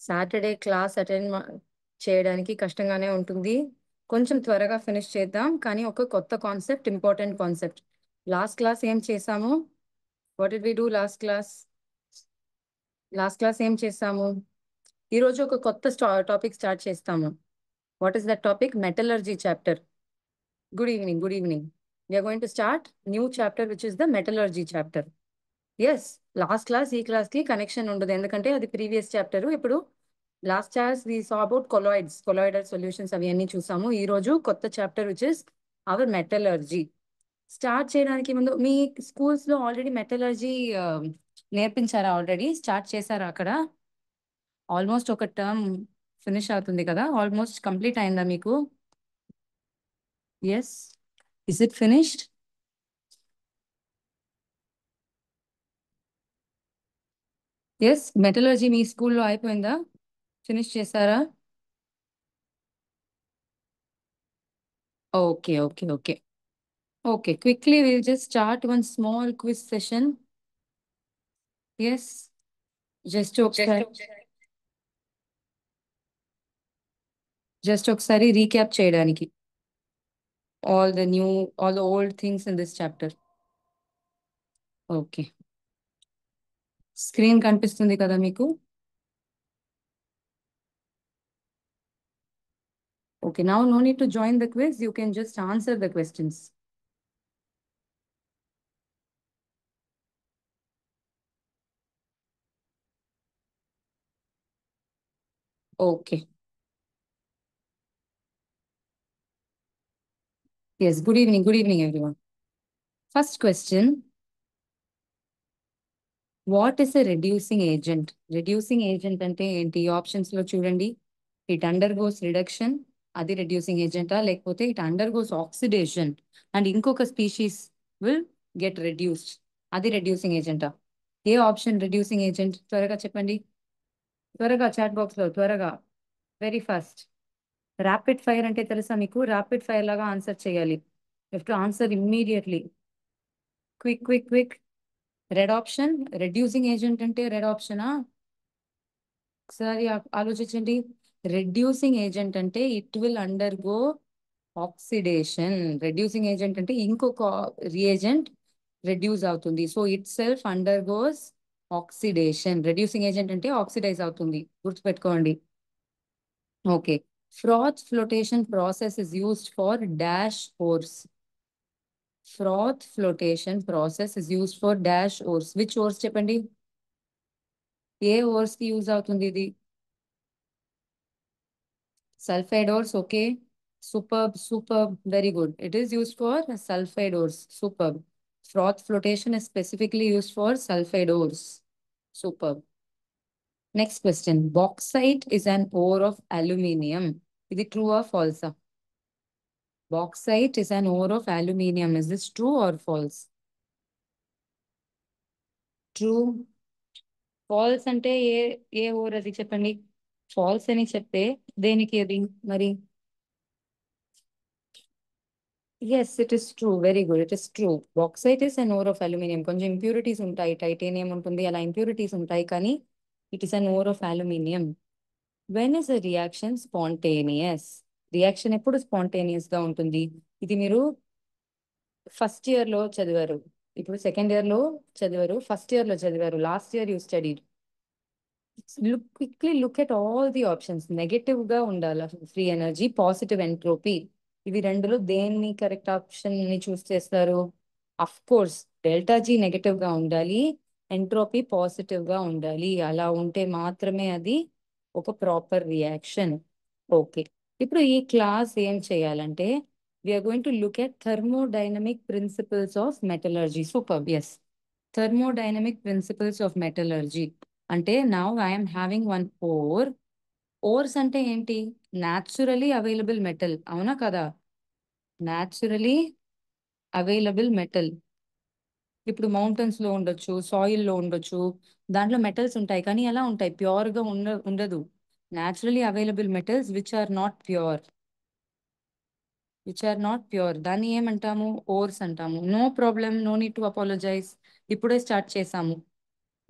Saturday class attend చేయడానికి కష్టంగానే ఉంటుంది. కొంచెం త్వరగా ఫినిష్ చేద్దాం, కానీ ఒక కొత్త concept, important concept. Last class ఏం చేసాము? What did we do last class? Last class ఏం చేసాము? ఈరోజు ఒక కొత్త టాపిక్ స్టార్ట్ చేస్తాము. What is that topic? Metallurgy chapter. Good evening, good evening. We're going to start new chapter which is the metallurgy chapter. Yes, last class ఈ class కి connection ఉండదు, ఎందుకంటే అది ప్రీవియస్ చాప్టర్. ఇప్పుడు last class we saw about colloidal solutions అవి అన్ని చూసాము. ఈ రోజు కొత్త chapter which is our metallurgy. Start చేయడానికి ముందు మీ స్కూల్స్ లో ఆల్రెడీ మెటలర్జీ నేర్పించారా? ఆల్రెడీ స్టార్ట్ చేశారా అక్కడ? ఆల్మోస్ట్ ఒక టర్మ్ ఫినిష్ అవుతుంది కదా, ఆల్మోస్ట్ కంప్లీట్ అయిందా మీకు? Yes, is it finished? Yes, metallurgy మీ స్కూల్లో అయిపోయిందా? ఫినిష్ చేశారా? Okay, okay, okay. Okay, quickly we'll just start one small quiz session. Yes, ఒకసారి జస్ట్ ఒకసారి రీక్యాప్ చేయడానికి all the old things in this chapter. Okay, screen కనిపిస్తుంది కదా మీకు? Okay, now no need to join the quiz, you can just answer the questions. Okay, yes, good evening everyone. First question, what is a reducing agent? Reducing agent అంటే ఏంటి? Options లో చూడండి. It undergoes reduction, అది reducing ఏజెంటా? లేకపోతే it undergoes oxidation and ఇంకొక species will get reduced, అది reducing ఏజెంటా? ఏ option reducing agent? త్వరగా చెప్పండి, త్వరగా చాట్ బాక్స్ లో త్వరగా, వెరీ ఫాస్ట్. ర్యాపిడ్ ఫైర్ అంటే తెలుసా మీకు? ర్యాపిడ్ ఫైర్ లాగా ఆన్సర్ చేయాలి. To answer immediately. Quick quick quick. Red option, reducing agent అంటే రెడ్ ఆప్షనా? ఒకసారి ఆలోచించండి. రెడ్యూసింగ్ ఏజెంట్ అంటే it will under go oxidation. Reducing agent అంటే ఇంకొక రియేజెంట్ రెడ్యూస్ అవుతుంది, so it self under goes oxidation. Reducing agent అంటే oxidise అవుతుంది, గుర్తుపెట్టుకోండి. Okay, froth flotation process is used for dash ఓర్స్. Froth flotation process is used for dash ఓర్స్. Which ఓర్స్ చెప్పండి? ఏ ఓర్స్ కి use అవుతుంది ఇది? Sulfide ores, okay. Superb, superb, very good. It is used for sulfide ores. Superb. Froth flotation is specifically used for sulfide ores. Superb. Next question. Bauxite is an ore of aluminium. Is it true or false? Bauxite is an ore of aluminium. Is this true or false? True. False అంటే ఏ ఏ or అది చెప్పండి. Falls అని చెప్తే దేనికి అది మరి? Yes, it is true. Very good. It is true. Bauxite is an ore of aluminium. కొంచెం impurities ఉంటాయి, టైటేనియం ఉంటుంది, అలా ఇంప్యూరిటీస్ ఉంటాయి, కానీ it is an ore of aluminium. When is a reaction spontaneous? Reaction ఎప్పుడు స్పాంటేనియస్ గా ఉంటుంది? ఇది మీరు ఫస్ట్ ఇయర్ లో చదివారు, ఇప్పుడు సెకండ్ ఇయర్ లో చదివారు, ఫస్ట్ ఇయర్ లో చదివారు, last year you studied. Quickly look at all the options. Negative గా ఉండాలి ఫ్రీ ఎనర్జీ, పాజిటివ్ ఎంట్రోపీ. ఇవి రెండులో దేన్ని కరెక్ట్ ఆప్షన్ ని చూస్ చేస్తారు? Of course delta G negative గా ఉండాలి, ఎంట్రోపీ పాజిటివ్ గా ఉండాలి. అలా ఉంటే మాత్రమే అది ఒక ప్రాపర్ రియాక్షన్. ఓకే, ఇప్పుడు ఈ క్లాస్ ఏం చేయాలంటే we're going to look at thermodynamic principles of metallurgy. Super, yes, thermodynamic principles of metallurgy. అంటే now I'm having one ore. Ores అంటే ఏంటి? న్యాచురలీ అవైలబుల్ మెటల్, అవునా కదా? Naturally available metal. ఇప్పుడు మౌంటైన్స్ లో ఉండొచ్చు, సాయిల్ లో ఉండొచ్చు, దాంట్లో మెటల్స్ ఉంటాయి, కానీ ఎలా ఉంటాయి? ప్యూర్ గా ఉండదు. Naturally available metals which are not pure, దాన్ని ఏమంటాము? ఓర్స్ అంటాము. No problem, no need to apologise. ఇప్పుడే స్టార్ట్ చేసాము.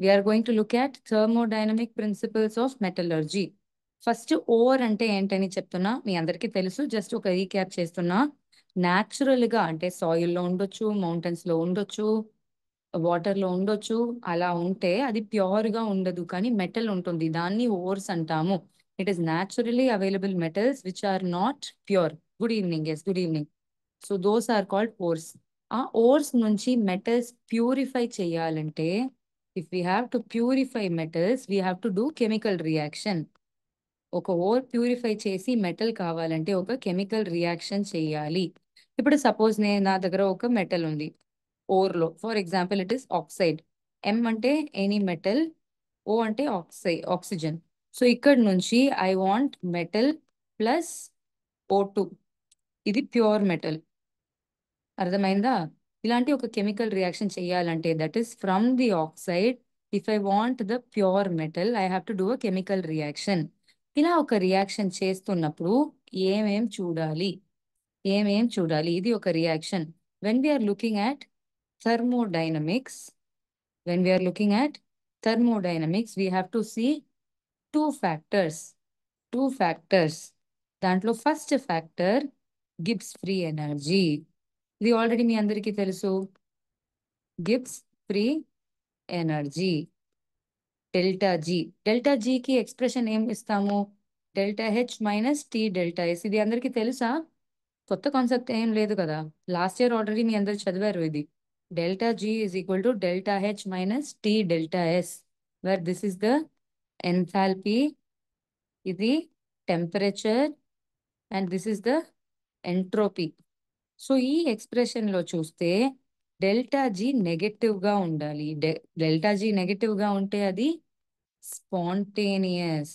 We are going to look at thermodynamic principles of metallurgy. First ore అంటే ఏంటని చెప్తున్నా, మీ అందరికీ తెలుసు. జస్ట్ ఒక రీక్యాప్ చేస్తున్నా. న్యాచురల్ గా అంటే సాయిల్ లో ఉండొచ్చు, మౌంటైన్స్ లో ఉండొచ్చు, వాటర్ లో ఉండొచ్చు. అలా ఉంటే అది ప్యూర్ గా ఉండదు, కానీ మెటల్ ఉంటుంది. దాన్ని ఓర్స్ అంటాము. It is naturally available metals which are not pure. Good evening. Yes, good evening. So those are called ores. ఆ ఓర్స్ నుంచి మెటల్స్ ప్యూరిఫై చేయాలంటే, if we have to purify metals, we have to do chemical reaction. ఒక ore purify చేసి metal కావాలంటే ఒక chemical reaction చేయాలి. ఇప్పుడు suppose నా దగ్గర ఒక మెటల్ ఉంది ఓర్ లో. For example it is oxide. M అంటే ఎనీ మెటల్, ఓ అంటే ఆక్సిజన్. సో ఇక్కడ నుంచి I want metal plus O2. ఇది ప్యూర్ మెటల్. అర్థమైందా? ఇలాంటి ఒక కెమికల్ రియాక్షన్ చేయాలంటే, that is from the oxide, if I want the pure metal, I have to do a chemical reaction. ఇలా ఒక రియాక్షన్ చేస్తున్నప్పుడు ఏమేం చూడాలి, ఏమేం చూడాలి? ఇది ఒక reaction. When we're looking at thermodynamics, when we are looking at thermodynamics, we have to see two factors. Two factors. దాంట్లో first factor Gibbs free energy. ఇది ఆల్రెడీ మీ అందరికీ తెలుసు. Gibbs free energy, delta G. Delta జీకి expression ఏం ఇస్తాము? Delta H minus T delta S. ఇది అందరికీ తెలుసా? కొత్త కాన్సెప్ట్ ఏం లేదు కదా. లాస్ట్ ఇయర్ ఆల్రెడీ మీ అందరు చదివారు ఇది. Delta G is equal to delta H minus T delta S, where this is the enthalpy, ఇది temperature, and this is the entropy. So ఈ ఎక్స్ప్రెషన్ లో చూస్తే డెల్టా జీ నెగటివ్ గా ఉండాలి. డెల్టా జీ నెగటివ్ గా ఉంటే అది స్పాంటేనియస్.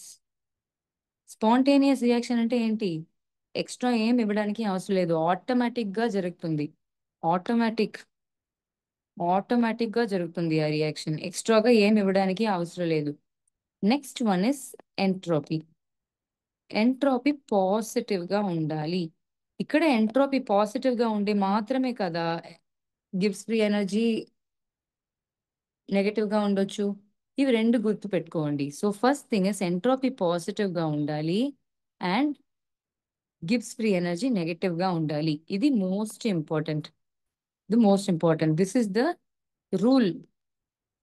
స్పాంటేనియస్ రియాక్షన్ అంటే ఏంటి? ఎక్స్ట్రా ఏం ఇవ్వడానికి అవసరం లేదు, ఆటోమేటిక్ గా జరుగుతుంది. ఆటోమేటిక్ ఆటోమేటిక్ గా జరుగుతుంది ఆ రియాక్షన్. ఎక్స్ట్రాగా ఏం ఇవ్వడానికి అవసరం లేదు. Next one is entropy. Entropy positive గా ఉండాలి. ఇక్కడ ఎంట్రోపీ పాజిటివ్ గా ఉండి మాత్రమే కదా గిబ్స్ ఫ్రీ ఎనర్జీ నెగటివ్ గా ఉండొచ్చు. ఇవి రెండు గుర్తు పెట్టుకోండి. So first thing is entropy positive గా ఉండాలి and Gibbs free energy negative గా ఉండాలి. ఇది most important. The most important. This is the rule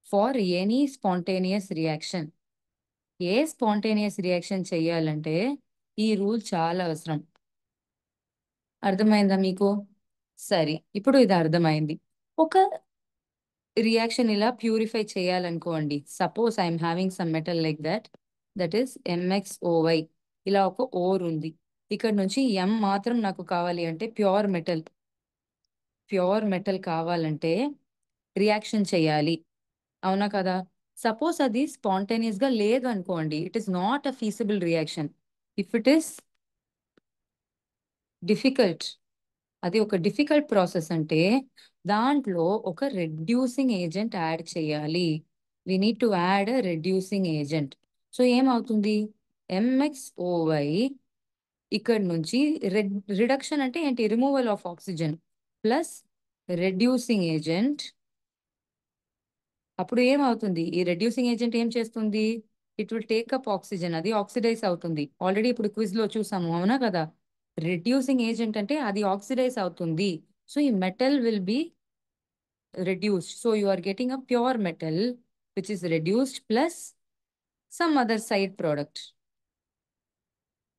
for any spontaneous reaction. ఏ స్పాంటేనియస్ రియాక్షన్ చేయాలంటే ఈ రూల్ చాలా అవసరం. అర్థమైందా మీకు? సరే, ఇప్పుడు ఇది అర్థమైంది. ఒక రియాక్షన్ ఇలా ప్యూరిఫై చేయాలనుకోండి. Suppose I'm having some metal like that, that is MXOY. ఇలా ఒక ఓర్ ఉంది. ఇక్కడ నుంచి ఎం మాత్రం నాకు కావాలి అంటే ప్యూర్ మెటల్. ప్యూర్ మెటల్ కావాలంటే రియాక్షన్ చేయాలి, అవునా కదా? సపోజ్ అది స్పాంటేనియస్ గా లేదు అనుకోండి, it is not a feasible reaction. If it is difficult, అది ఒక డిఫికల్ట్ ప్రాసెస్ అంటే దాంట్లో ఒక రెడ్యూసింగ్ ఏజెంట్ యాడ్ చేయాలి. We need to add a reducing agent. So ఏమవుతుంది? MXOY ఇక్కడ నుంచి రిడక్షన్ అంటే ఏంటి? Removal of oxygen plus reducing agent. అప్పుడు ఏమవుతుంది? ఈ రెడ్యూసింగ్ ఏజెంట్ ఏం చేస్తుంది? It will take up oxygen, అది ఆక్సిడైజ్ అవుతుంది. ఆల్రెడీ ఇప్పుడు క్విజ్ లో చూసాము, అవునా కదా? రెడ్యూసింగ్ ఏజెంట్ అంటే అది ఆక్సిడైజ్ అవుతుంది. సో ఈ metal will be reduced. So you are getting a pure metal which is reduced plus some other side product.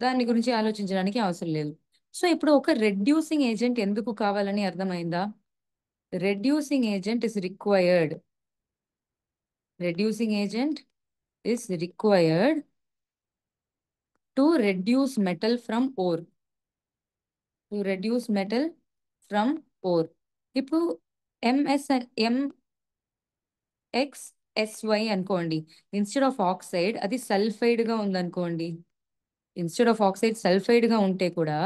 దాని గురించి ఆలోచించడానికి అవసరం లేదు. సో ఇప్పుడు ఒక రెడ్యూసింగ్ ఏజెంట్ ఎందుకు కావాలని అర్థమైందా? Reducing agent is required. Reducing agent is required to reduce metal from ore. To reduce metal from ore. ఇప్పుడు ఎంఎస్ MXSY అనుకోండి. ఇన్స్టెడ్ ఆఫ్ ఆక్సైడ్ అది సల్ఫైడ్ గా ఉందనుకోండి. ఇన్స్టెడ్ ఆఫ్ ఆక్సైడ్ సల్ఫైడ్ గా ఉంటే కూడా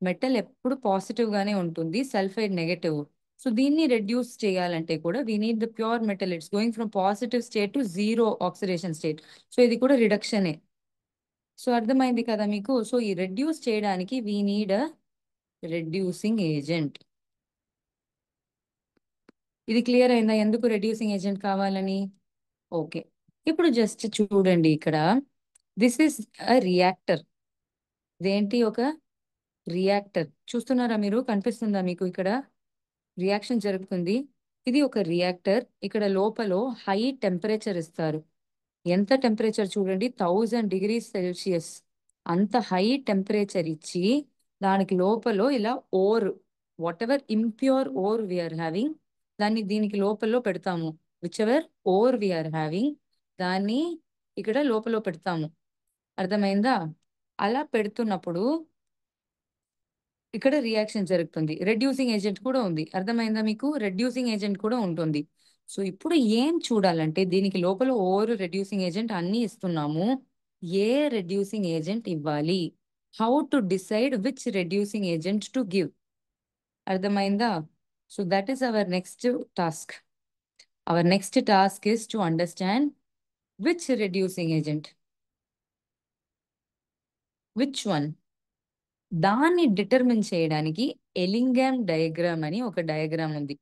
మెటల్ ఎప్పుడు పాజిటివ్ గానే ఉంటుంది, సల్ఫైడ్ నెగటివ్. సో దీన్ని రెడ్యూస్ చేయాలంటే కూడా we need the pure metal. It's going from positive state to zero oxidation state. So ఇది కూడా రిడక్షనే. సో అర్థమైంది కదా మీకు? సో ఈ రెడ్యూస్ చేయడానికి we need a reducing agent. ఇది క్లియర్ అయిందా ఎందుకు రెడ్యూసింగ్ ఏజెంట్ కావాలని? ఓకే. ఇప్పుడు జస్ట్ చూడండి ఇక్కడ. This is a reactor. ఇదేంటి? ఒక రియాక్టర్. చూస్తున్నారా మీరు? కనిపిస్తుందా మీకు ఇక్కడ? రియాక్షన్ జరుగుతుంది. ఇది ఒక రియాక్టర్. ఇక్కడ లోపల హై టెంపరేచర్ ఇస్తారు. ఎంత టెంపరేచర్ చూడండి, 1000 డిగ్రీ సెల్సియస్. అంత హై టెంపరేచర్ ఇచ్చి దానికి లోపల ఇలా ore, whatever impure ore we're having, దాన్ని దీనికి లోపల పెడతాము. Whichever ore we're having, దాన్ని ఇక్కడ లోపల పెడతాము. అర్థమైందా? అలా పెడుతున్నప్పుడు ఇక్కడ రియాక్షన్ జరుగుతుంది. రెడ్యూసింగ్ ఏజెంట్ కూడా ఉంది. అర్థమైందా మీకు? రెడ్యూసింగ్ ఏజెంట్ కూడా ఉంటుంది. సో ఇప్పుడు ఏం చూడాలంటే, దీనికి లోపల ఓవర్ రెడ్యూసింగ్ ఏజెంట్ అన్ని ఇస్తున్నాము. ఏ రెడ్యూసింగ్ ఏజెంట్ ఇవ్వాలి? How to decide which reducing agent to give? అర్థమైందా? So that is our next task. Our next task is to understand which reducing agent, which one. దాన్ని డిటర్మిన్ చేయడానికి Ellingham diagram అని ఒక diagram ఉంది.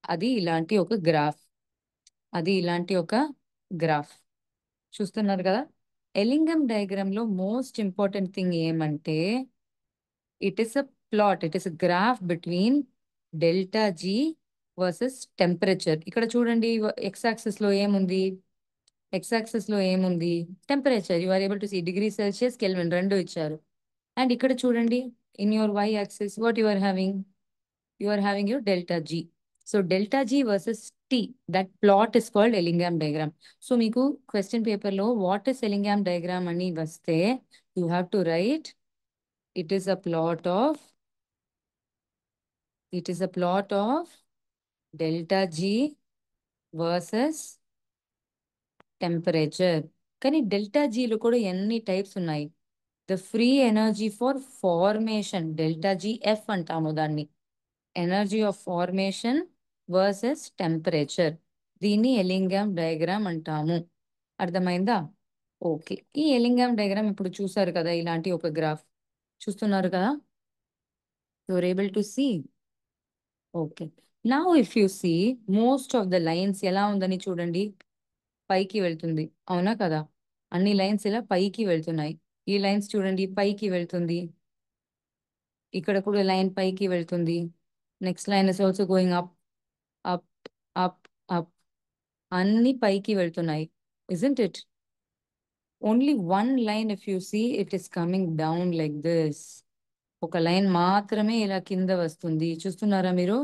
అది ఇలాంటి ఒక గ్రాఫ్. అది ఇలాంటి ఒక గ్రాఫ్. చూస్తున్నారు కదా? ఎలింగమ్ డయాగ్రామ్ లో మోస్ట్ ఇంపార్టెంట్ థింగ్ ఏమంటే, it is a plot, it is a graph between delta G versus temperature. ఇక్కడ చూడండి, ఎక్స్ యాక్సిస్ లో ఏముంది? ఎక్స్ యాక్సిస్ లో ఏముంది? Temperature. You are able to see degree Celsius, Kelvin రెండు ఇచ్చారు. అండ్ ఇక్కడ చూడండి, in your Y axis what you are having? You are having your delta G. So delta G versus T, that plot is called Ellingham diagram. So మీకు question paper లో what is Ellingham diagram అని వస్తే, you have to write it is a plot of, it is a plot of delta G versus temperature. కానీ డెల్టా జీలో కూడా ఎన్ని types ఉన్నాయి. The free energy for formation, delta G F అంటాము దాన్ని. Energy of formation versus temperature, దీన్ని Ellingham diagram అంటాము. అర్థమైందా? ఓకే. ఈ ఎలింగామ్ డయాగ్రామ్ ఇప్పుడు చూసారు కదా, ఇలాంటి ఒక గ్రాఫ్ చూస్తున్నారు కదా? You're able to see. Okay. Now if you see, most of the lines ఎలా ఉందని చూడండి, పైకి వెళ్తుంది. అవునా కదా? అన్ని లైన్స్ ఇలా పైకి వెళ్తున్నాయి. ఈ లైన్స్ చూడండి, పైకి వెళ్తుంది. ఇక్కడ కూడా లైన్ పైకి వెళ్తుంది. Next line is also going up, up, up, up. అన్ని పైకి వెళ్తున్నాయి. Isn't it? Only one line if you see, it is coming down like this. ఒక లైన్ మాత్రమే ఇలా కింద వస్తుంది. చూస్తున్నారా మీరు?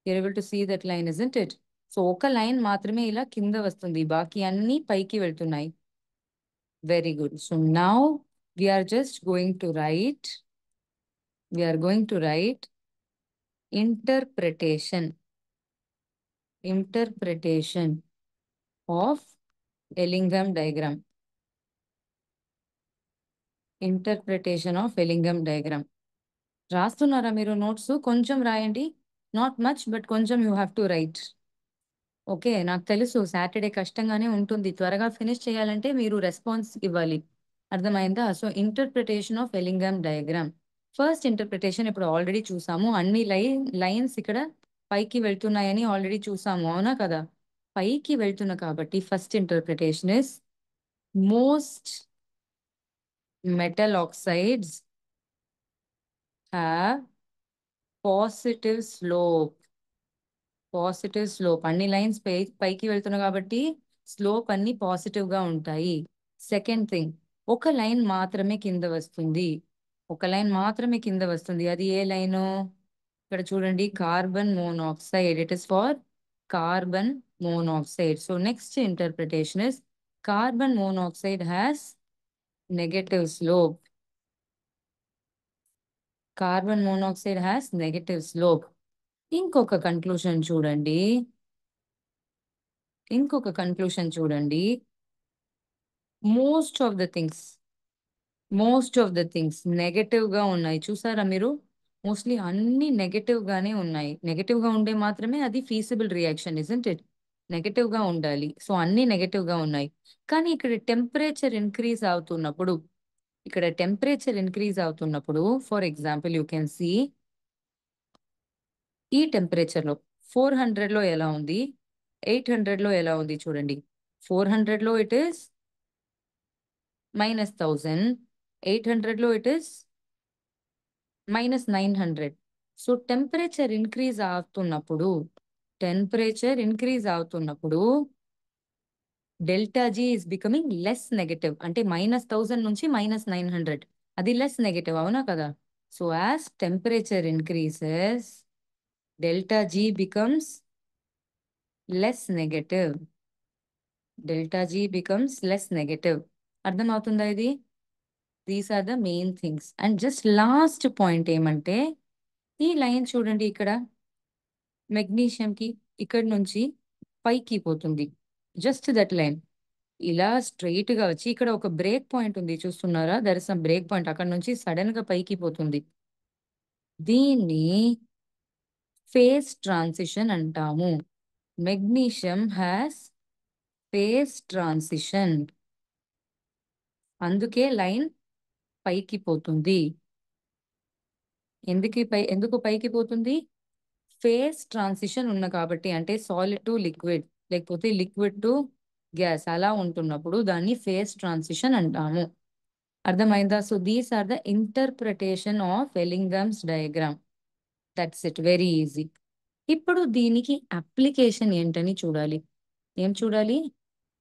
You're able to see that line, isn't it? So ఒక లైన్ మాత్రమే ఇలా కింద వస్తుంది, బాకీ అన్ని పైకి వెళ్తున్నాయి. Very good. So now we're just going to write, we're going to right interpretation, interpretation of Ellingham diagram, interpretation of Ellingham diagram. రాస్తున్నారా మీరు నోట్స్? కొంచెం రాయండి. నాట్ మచ్, బట్ కొంచెం you have to write. Okay. నాకు తెలుసు Saturday కష్టంగానే ఉంటుంది. త్వరగా ఫినిష్ చేయాలంటే మీరు రెస్పాన్స్ ఇవ్వాలి. అర్థమైందా? So interpretation of Ellingham diagram. First interpretation ఇప్పుడు ఆల్రెడీ చూసాము. అన్ని లైన్స్ ఇక్కడ పైకి వెళ్తున్నాయని ఆల్రెడీ చూసాము. అవునా కదా? పైకి వెళ్తున్నా కాబట్టి first interpretation is, most metal oxides have positive slope. Positive slope. అన్ని లైన్స్ పైకి వెళ్తున్నాయి కాబట్టి స్లోప్ అన్ని పాజిటివ్ గా ఉంటాయి. సెకండ్ థింగ్, ఒక లైన్ మాత్రమే కింద వస్తుంది. ఒక లైన్ మాత్రమే కింద వస్తుంది. అది ఏ లైను? ఇక్కడ చూడండి, carbon monoxide. It is for carbon monoxide. So next interpretation is, carbon monoxide has negative slope. Carbon monoxide has negative slope. ఇంకొక కన్క్లూషన్ చూడండి, ఇంకొక కన్క్లూషన్ చూడండి. Most of the things, most of the things negative గా ఉన్నాయి. చూసారా మీరు? Mostly అన్ని negative గానే ఉన్నాయి. నెగటివ్ గా ఉండే మాత్రమే అది ఫీసిబుల్ రియాక్షన్, ఇజంట్ ఇట్? నెగటివ్ గా ఉండాలి. సో అన్ని నెగటివ్ గా ఉన్నాయి. కానీ ఇక్కడ టెంపరేచర్ ఇంక్రీజ్ అవుతున్నప్పుడు, ఇక్కడ టెంపరేచర్ ఇంక్రీజ్ అవుతున్నప్పుడు, for example you can see, ఈ టెంపరేచర్ లో 400 లో ఎలా ఉంది, 800 లో ఎలా ఉంది చూడండి. 400లో ఇట్ ఈస్ -1000, 800లో it is -900. So temperature increase అవుతున్నప్పుడు delta G is becoming less negative. అంటే -1000 నుంచి -900 అది లెస్ నెగటివ్, అవునా కదా? So as temperature increases delta G becomes less negative. Delta G becomes less negative. అర్థమవుతుందా ఇది? These are the main things. And just last point ఏమంటే, ఈ line చూడండి, ఇక్కడ మెగ్నీషియంకి ఇక్కడ నుంచి పైకి పోతుంది. జస్ట్ దట్ లైన్ ఇలా స్ట్రైట్ గా వచ్చి ఇక్కడ ఒక బ్రేక్ పాయింట్ ఉంది, చూస్తున్నారా? There is some break point. అక్కడ నుంచి సడన్ గా పైకి పోతుంది. దీన్ని ఫేజ్ ట్రాన్సిషన్ అంటాము. Magnesium has phase transition. అందుకే లైన్ పైకి పోతుంది. ఎందుకు పైకి పోతుంది? ఫేజ్ ట్రాన్సిషన్ ఉన్న కాబట్టి. అంటే సాలిడ్ టు లిక్విడ్, లేకపోతే లిక్విడ్ టు గ్యాస్ అలా ఉంటున్నప్పుడు దాన్ని ఫేజ్ ట్రాన్సిషన్ అంటాము. అర్థమైందా? So these are the interpretation of Ellingham's diagram. That's it, very easy. ఇప్పుడు దీనికి అప్లికేషన్ ఏంటని చూడాలి. ఏం చూడాలి?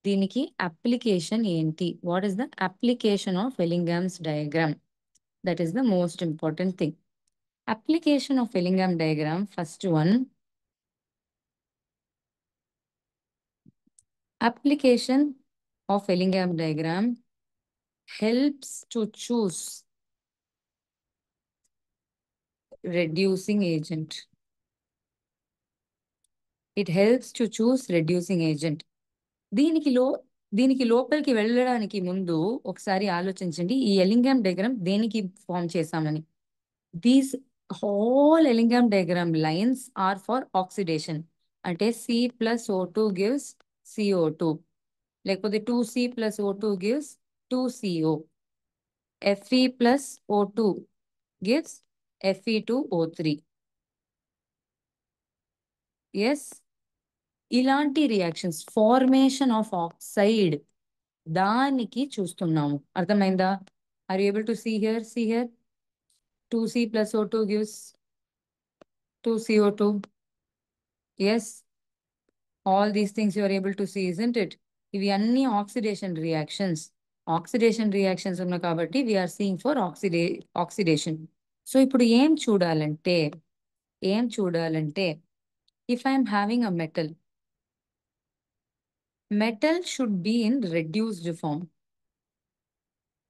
దీనికి అప్లికేషన్ ఏంటి? What is the application of Ellingham's diagram? That is the most important thing. Application of Ellingham diagram, first one. Application of Ellingham diagram helps to choose reducing agent. It helps to choose reducing agent. దీనికి లో దీనికి లోపలికి వెళ్ళడానికి ముందు ఒకసారి ఆలోచించండి, ఈ Ellingham diagram దేనికి ఫామ్ చేశామని. These whole Ellingham diagram lines are for oxidation. అంటే C+O2 gives CO2, లేకపోతే 2C+O2 gives 2CO, Fe+O2 gives Fe2O3. Yes, ఇలాంటి రియాక్షన్స్, ఫార్మేషన్ ఆఫ్ ఆక్సైడ్, దానికి చూస్తున్నాము. అర్థమైందా? Are you able to see here? 2C+O2 gives 2CO2. Yes, all these things you are able to see, isn't it? ఇవి అన్ని oxidation reactions. Oxidation reactions ఉన్నాయి కాబట్టి we are seeing for oxidation. So ఇప్పుడు ఏం చూడాలంటే if I am having a metal should be in reduced form.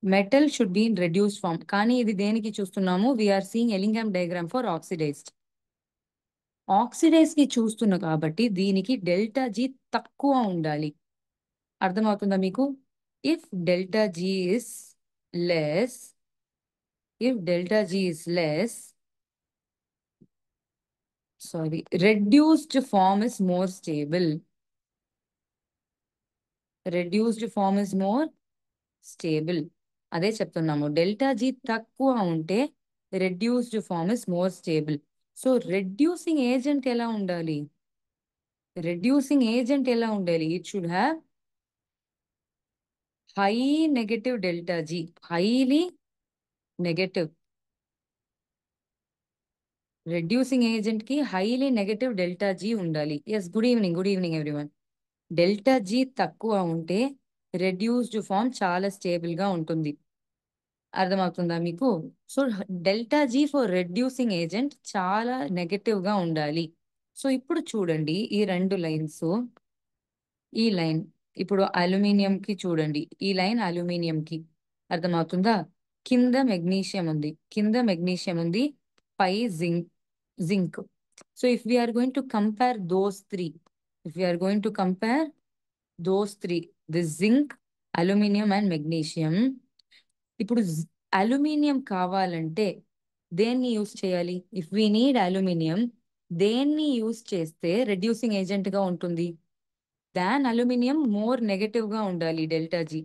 Metal should be in reduced form. కానీ ఇది దేనికి చూస్తున్నాము? we are seeing Ellingham diagram for oxidized. Oxidise కి చూస్తున్నా కాబట్టి దీనికి డెల్టా జీ తక్కువ ఉండాలి. అర్థమవుతుందా మీకు? If delta G is less, reduced form is more stable. అదే చెప్తున్నాము, డెల్టా జీ తక్కువ ఉంటే reduced form is more stable. So reducing agent ఎలా ఉండాలి? It should have high negative delta G, highly negative. Reducing agent కి highly negative delta G ఉండాలి. Yes, good evening everyone. Delta G తక్కువ ఉంటే reduced form చాలా stable గా ఉంటుంది. అర్థమవుతుందా మీకు? So delta G for reducing agent చాలా నెగటివ్ గా ఉండాలి. సో ఇప్పుడు చూడండి, ఈ రెండు లైన్స్, ఈ లైన్ ఇప్పుడు అల్యూమినియం కి చూడండి, ఈ లైన్ అల్యూమినియం కి. అర్థమవుతుందా? కింద మెగ్నీషియం ఉంది, పై zinc. So if we're going to compare those three, the zinc, aluminium and magnesium. ఇప్పుడు అల్యూమినియం కావాలంటే దేన్ని యూస్ చేయాలి? ఇఫ్ వి నీడ్ అల్యూమినియం, దేన్ని యూస్ చేస్తే రెడ్యూసింగ్ ఏజెంట్ గా ఉంటుంది? దాన్ అల్యూమినియం మోర్ నెగటివ్ గా ఉండాలి delta G.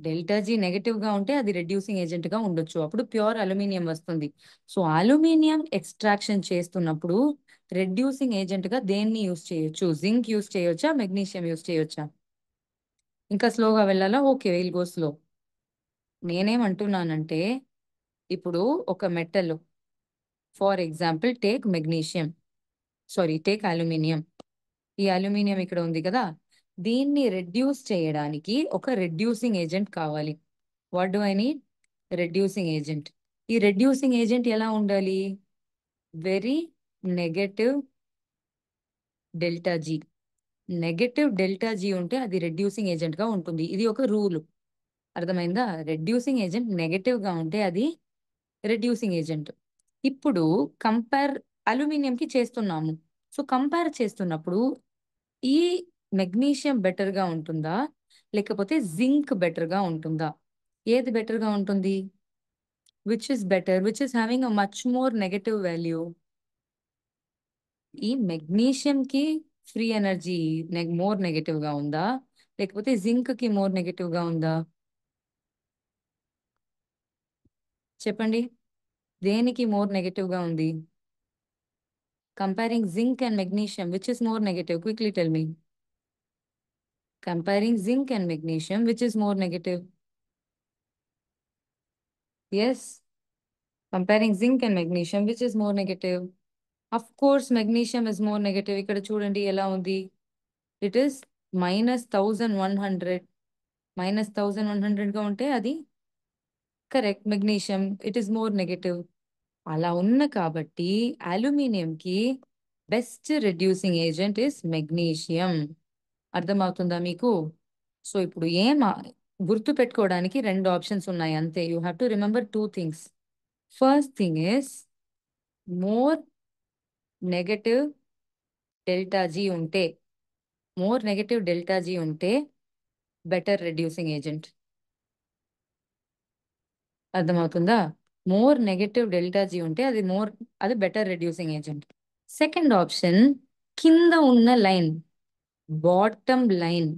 Delta G negative గా ఉంటే అది రెడ్యూసింగ్ ఏజెంట్ గా ఉండొచ్చు. అప్పుడు ప్యూర్ అల్యూమినియం వస్తుంది. సో అల్యూమినియం ఎక్స్ట్రాక్షన్ చేస్తున్నప్పుడు రెడ్యూసింగ్ ఏజెంట్ గా దేన్ని యూస్ చేయొచ్చు? జింక్ యూస్ చేయొచ్చా, మెగ్నీషియం యూస్ చేయొచ్చా? ఇంకా స్లోగా వెళ్ళాలా? Okay, will go slow. నేనేమంటున్నానంటే ఇప్పుడు ఒక metal, for example take magnesium, sorry take aluminium. ఈ అల్యూమినియం ఇక్కడ ఉంది కదా, దీన్ని రెడ్యూస్ చేయడానికి ఒక రెడ్యూసింగ్ ఏజెంట్ కావాలి. What do I need? Reducing agent. ఈ రెడ్యూసింగ్ ఏజెంట్ ఎలా ఉండాలి? Very negative delta G. Negative delta G ఉంటే అది రెడ్యూసింగ్ ఏజెంట్ గా ఉంటుంది. ఇది ఒక రూల్. అర్థమైందా? రెడ్యూసింగ్ ఏజెంట్ నెగటివ్ గా ఉంటే అది రెడ్యూసింగ్ ఏజెంట్. ఇప్పుడు కంపేర్ అల్యూమినియం కి చేస్తున్నాము. సో కంపేర్ చేస్తున్నప్పుడు ఈ మెగ్నీషియం బెటర్ గా ఉంటుందా, లేకపోతే జింక్ బెటర్ గా ఉంటుందా? ఏది బెటర్ గా ఉంటుంది? Which is better, which is having a much more negative value? ఈ మెగ్నీషియం కి ఫ్రీ ఎనర్జీ మోర్ నెగటివ్ గా ఉందా, లేకపోతే జింక్ కి మోర్ నెగటివ్ గా ఉందా? చెప్పండి, దేనికి మోర్ నెగటివ్ గా ఉంది? Comparing zinc and magnesium, which is more negative? Quickly tell me. Comparing zinc and magnesium, which is more negative? Yes, comparing zinc and magnesium, which is more negative? Of course, magnesium is more negative. ఇక్కడ చూడండి ఎలా ఉంది. It is -1100. -1100 గా ఉంటే అది correct. Magnesium it is more negative. అలా ఉన్న కాబట్టి అల్యూమినియం కి best reducing agent is magnesium. అర్థమవుతుందా మీకు? సో ఇప్పుడు గుర్తు పెట్టుకోవడానికి రెండు ఆప్షన్స్ ఉన్నాయి అంతే. You have to remember two things. First thing is more negative delta G ఉంటే, మోర్ నెగటివ్ డెల్టా జీ ఉంటే బెటర్ రెడ్యూసింగ్ ఏజెంట్. అర్థమవుతుందా? మోర్ నెగటివ్ డెల్టా జీ ఉంటే అది better reducing agent. Second option, కింద ఉన్న line, bottom line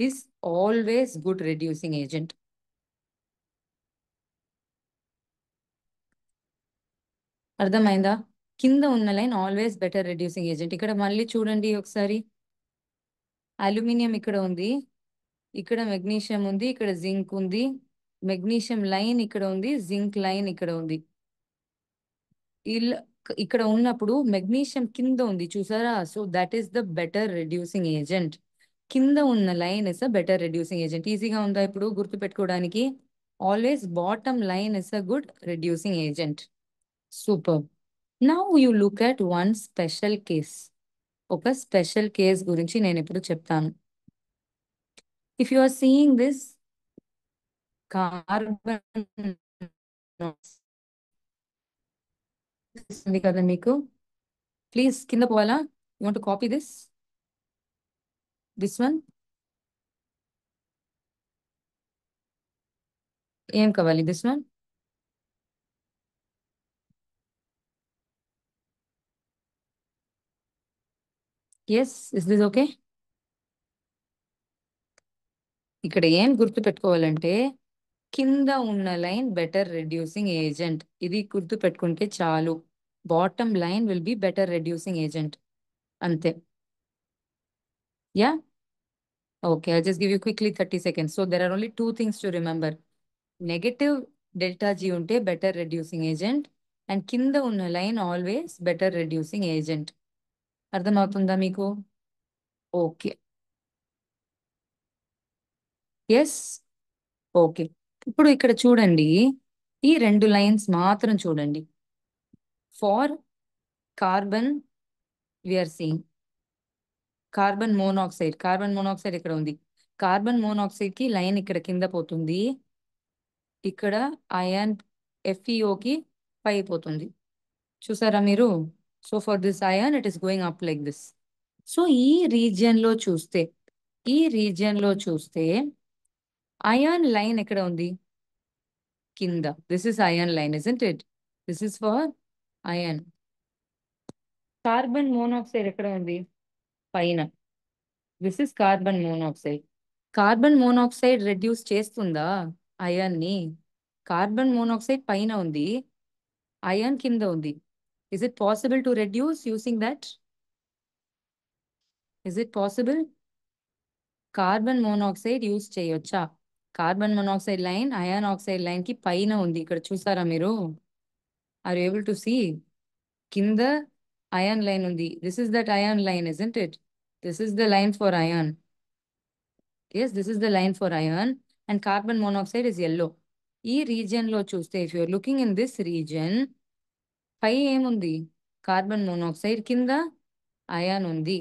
is always good reducing agent. అర్థమైందా? కింద ఉన్న line always better reducing agent. ఇక్కడ మళ్ళీ చూడండి ఒకసారి, అల్యూమినియం ఇక్కడ ఉంది, ఇక్కడ మెగ్నీషియం ఉంది, ఇక్కడ జింక్ ఉంది. మెగ్నీషియం లైన్ ఇక్కడ ఉంది, జింక్ లైన్ ఇక్కడ ఉంది. ఇక్కడ ఉన్నప్పుడు మెగ్నీషియం కింద ఉంది చూసారా? So that is the better reducing agent. కింద ఉన్న line is a better reducing agent. ఈజీగా ఉందా ఇప్పుడు గుర్తు పెట్టుకోవడానికి? Always bottom line is a good reducing agent. Super. Now you look at one special case. ఒక స్పెషల్ కేస్ గురించి నేను ఇప్పుడు చెప్తాను. If you are seeing this carbon ఉంది కదా మీకు, ప్లీజ్ కింద పోవాలా? You want copy this one? ఏం కావాలి? This one? Yes, is this okay? ఇక్కడ ఏం గుర్తు పెట్టుకోవాలంటే కింద ఉన్న లైన్ బెటర్ రెడ్యూసింగ్ ఏజెంట్, ఇది గుర్తు పెట్టుకుంటే చాలు. Bottom line will be better reducing agent, అంతే. Yeah, okay, I just give you quickly 30 seconds. So there are only two things to remember. Negative delta G ఉంటే బెటర్ రెడ్యూసింగ్ ఏజెంట్, అండ్ కింద ఉన్న line always better reducing agent. అర్థమవుతుందా మీకు? Okay. Yes, okay. ఇప్పుడు ఇక్కడ చూడండి, ఈ రెండు లైన్స్ మాత్రం చూడండి. For carbon we're seeing carbon monoxide ఇక్కడ ఉంది. కార్బన్ మోనాక్సైడ్ కి లైన్ ఇక్కడ కింద పోతుంది, ఇక్కడ అయాన్ ఎఫ్ఈఓకి పై పోతుంది. చూసారా మీరు? So for this iron it is going up like this. So ఈ రీజియన్ లో చూస్తే అయాన్ లైన్ ఎక్కడ ఉంది? కింద. This is iron line, isn't it? This is for iron. Carbon monoxide ఎక్కడ ఉంది? పైన. This is carbon monoxide. Carbon monoxide reduce చేస్తుందా అయాన్ ని? కార్బన్ మోనాక్సైడ్ పైన ఉంది, అయాన్ కింద ఉంది. Is it possible to reduce using that? Is it possible? Carbon monoxide use చేయొచ్చా? Carbon monoxide line iron oxide line కి పైన ఉంది, ఇక్కడ చూసారా మీరు? Are able to see? కింద అయాన్ లైన్ ఉంది. This is that iron line, isn't it? This is the line for iron. Yes, this is the line for iron. And carbon monoxide is yellow. ఈ region లో చూస్తే, if you're looking in this region, పై ఏముంది? Carbon monoxide, కింద ion ఉంది.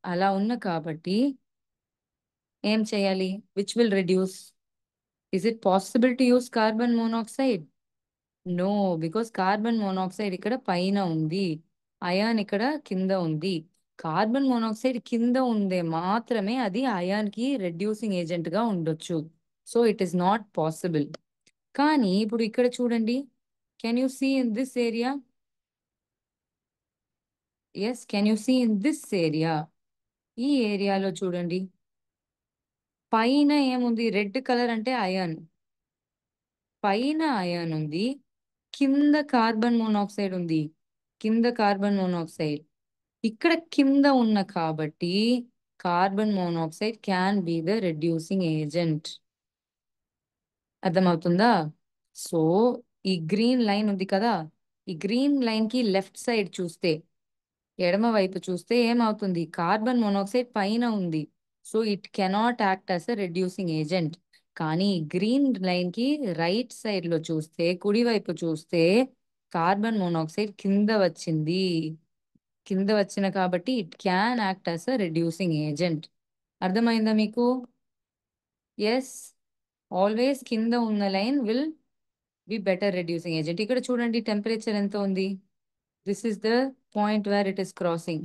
అలా ఉన్న కాబట్టి ఏం చేయాలి? Which will reduce? Is it possible to use carbon monoxide? No, because carbon monoxide ఇక్కడ పైన ఉంది, అయాన్ ఇక్కడ కింద ఉంది. కార్బన్ మోనాక్సైడ్ కింద ఉండే మాత్రమే అది అయాన్ కి రెడ్యూసింగ్ ఏజెంట్ గా ఉండొచ్చు. So it is not possible. కానీ ఇప్పుడు ఇక్కడ చూడండి, can you see in this area? Yes, can you see in this area? ఈ ఏరియాలో చూడండి, పైన ఏముంది? రెడ్ కలర్ అంటే అయాన్. పైన అయాన్ ఉంది, కింద కార్బన్ మోనాక్సైడ్ ఉంది. కింద కార్బన్ మోనాక్సైడ్ ఇక్కడ కింద ఉన్న కాబట్టి carbon monoxide can be the reducing agent. అర్థమవుతుందా? సో ఈ గ్రీన్ లైన్ ఉంది కదా, ఈ గ్రీన్ లైన్ కి లెఫ్ట్ సైడ్ చూస్తే, ఎడమ వైపు చూస్తే ఏమవుతుంది? కార్బన్ మోనాక్సైడ్ పైన ఉంది, so it cannot act as a reducing agent. కానీ గ్రీన్ లైన్ కి రైట్ సైడ్ లో చూస్తే, కుడి వైపు చూస్తే, కార్బన్ మోనాక్సైడ్ కింద వచ్చింది. కింద వచ్చిన కాబట్టి it can act as a reducing agent. అర్థమైందా మీకు? ఎస్, ఆల్వేస్ కింద ఉన్న line will be better reducing agent. ఇక్కడ చూడండి టెంపరేచర్ ఎంత ఉంది. This is the point where it is crossing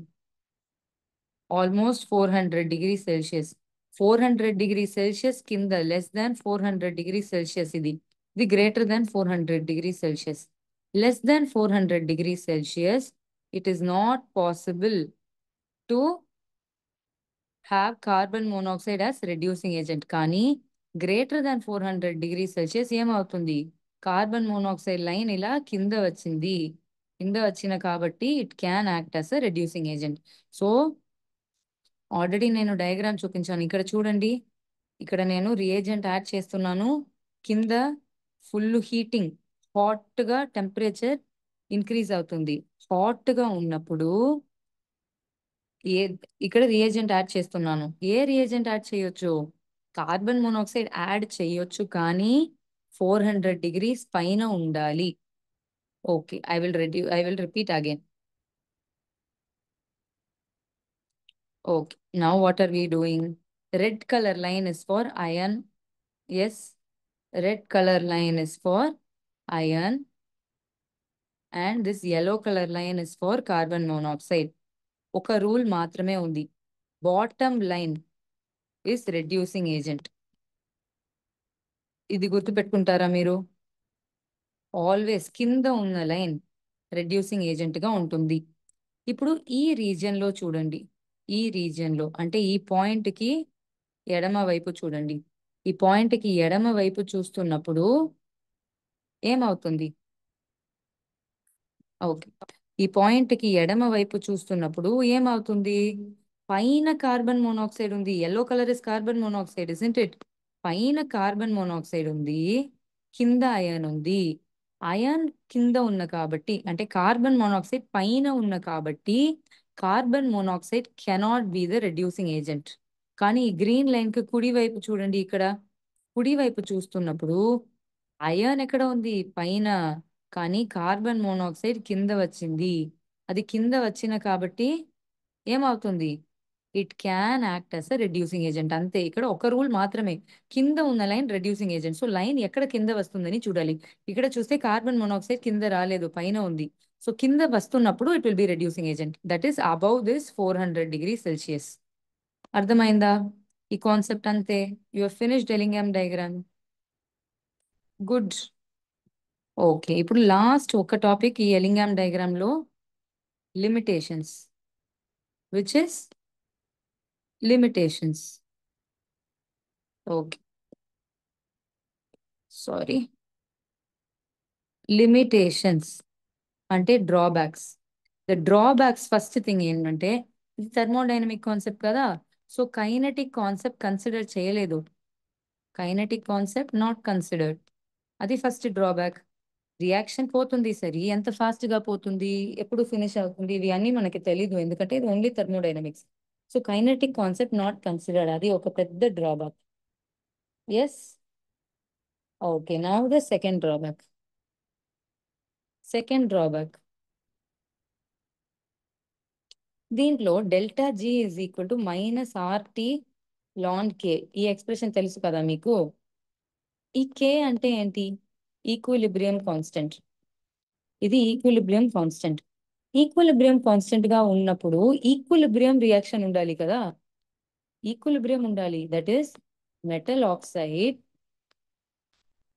almost 400 degree Celsius. 400 degree Celsius కింద, లెస్ దాన్ 400 డిగ్రీ సెల్సియస్ ఇది. ఇది greater than 400 degree Celsius. Less than 400 degree Celsius, it is not possible to have carbon monoxide as reducing agent. కానీ greater than 400 degree Celsius ఏమవుతుంది? Carbon monoxide line ఇలా కింద వచ్చింది. కింద వచ్చిన కాబట్టి it can act as a reducing agent. So already నేను diagram చూపించాను, ఇక్కడ చూడండి. ఇక్కడ నేను రియేజెంట్ యాడ్ చేస్తున్నాను. కింద ఫుల్ హీటింగ్, హాట్ గా టెంపరేచర్ ఇంక్రీజ్ అవుతుంది. హాట్ గా ఉన్నప్పుడు ఏ ఇక్కడ రియేజెంట్ యాడ్ చేస్తున్నాను. ఏ రియేజెంట్ యాడ్ చేయొచ్చు? కార్బన్ మోనాక్సైడ్ యాడ్ చేయొచ్చు, కానీ 400 డిగ్రీస్ పైన ఉండాలి. Okay, I will repeat again. Okay, now what are we doing? Red colour line is for iron. Yes, red colour line is for iron, and this yellow colour line is for carbon monoxide. ఒక rule మాత్రమే ఉంది, bottom line is reducing agent. ఇది గుర్తుపెట్టుకుంటారా మీరు? Always కింద ఉన్న line reducing agent గా ఉంటుంది. ఇప్పుడు ఈ రీజియన్ లో చూడండి, ఈ రీజియన్ లో అంటే ఈ పాయింట్ కి ఎడమ వైపు చూడండి. ఈ పాయింట్ కి ఎడమ వైపు చూస్తున్నప్పుడు ఏమవుతుంది? ఓకే, ఈ పాయింట్ కి ఎడమ వైపు చూస్తున్నప్పుడు ఏమవుతుంది? పైన కార్బన్ మోనాక్సైడ్ ఉంది. Yellow colour is carbon monoxide, isn't it? పైన కార్బన్ మోనాక్సైడ్ ఉంది, కింద అయాన్ ఉంది. అయాన్ కింద ఉన్న కాబట్టి, అంటే కార్బన్ మోనాక్సైడ్ పైన ఉన్న కాబట్టి, carbon monoxide cannot be the reducing agent. కానీ ఈ గ్రీన్ లైన్ కి కుడి వైపు చూడండి, ఇక్కడ కుడి వైపు చూస్తున్నప్పుడు అయాన్ ఎక్కడ ఉంది? పైన. కానీ కార్బన్ మోనాక్సైడ్ కింద వచ్చింది. అది కింద వచ్చిన కాబట్టి ఏమవుతుంది? It can act as a reducing agent. అంతే, ఇక్కడ ఒక రూల్ మాత్రమే, కింద ఉన్న line reducing agent. So line ఎక్కడ కింద వస్తుందని చూడాలి. ఇక్కడ చూస్తే కార్బన్ మోనాక్సైడ్ కింద రాలేదు, పైన ఉంది. సో కింద వస్తున్నప్పుడు it will be reducing agent, that is above this 400 degree Celsius. అర్థమైందా ఈ కాన్సెప్ట్? అంతే, you have finished Ellingham diagram. Good. Okay, ఇప్పుడు లాస్ట్ ఒక టాపిక్ ఈ ఎలింగమ్ డయాగ్రామ్ లో, limitations, which is limitations. Okay, sorry. Limitations అంటే drawbacks. The drawbacks first thing ఏంటంటే, ఇది థర్మోడైనమిక్ కాన్సెప్ట్ కదా, సో కైనెటిక్ కాన్సెప్ట్ కన్సిడర్ చేయలేదు. Kinetic concept not considered. అది ఫస్ట్ డ్రాబ్యాక్. రియాక్షన్ పోతుంది సరే, ఎంత ఫాస్ట్ గా పోతుంది, ఎప్పుడు ఫినిష్ అవుతుంది, ఇవి అన్నీ మనకి తెలీదు, ఎందుకంటే ఇది only thermodynamics. So kinetic concept not considered, అది ఒక పెద్ద drawback. Yes. Okay, now the second drawback. Second drawback, దీంట్లో delta G is equal to minus RT ln K. ఈ ఎక్స్ప్రెషన్ తెలుసు కదా మీకు. ఈ కే అంటే ఏంటి? Equilibrium constant. ఇది ఈక్విలిబ్రియం కాన్స్టెంట్. ఈక్విలిబ్రియం కాన్స్టెంట్ గా ఉన్నప్పుడు ఈక్విలిబ్రియం రియాక్షన్ ఉండాలి కదా. ఈక్విలిబ్రియం ఉండాలి, that is metal oxide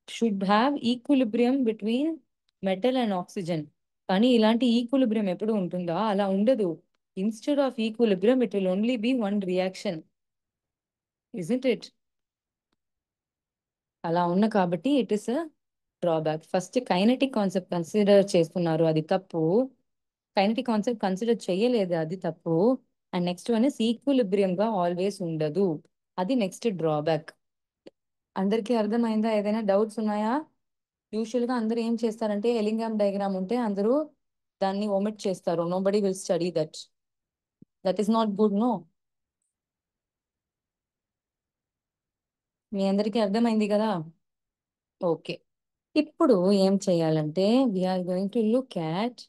should have equilibrium between metal and oxygen. కానీ ఇలాంటి ఈక్విలిబ్రియం ఎప్పుడు ఉంటుందా? అలా ఉండదు. Instead of equilibrium it will only be one reaction, isn't it? అలా ఉన్న కాబట్టి it is a drawback. First kinetic concept consider చేస్తున్నారు, అది తప్పు. కైనెటిక్ కాన్సెప్ట్ కన్సిడర్ చేయలేదు, అది తప్పు. And next one is equilibrium గా ఆల్వేస్ ఉండదు, అది నెక్స్ట్ డ్రాబ్యాక్. అందరికీ అర్థమైందా? ఏదైనా డౌట్స్ ఉన్నాయా? యూజువల్ గా అందరూ ఏం చేస్తారంటే, ఎలింగం డయాగ్రామ్ ఉంటే అందరూ దాన్ని ఒమిట్ చేస్తారు. Nobody will study that. That is not good, no. మీ అందరికీ అర్థమైంది కదా? ఓకే. ఇప్పుడు ఏం చేయాలంటే, we're going to look at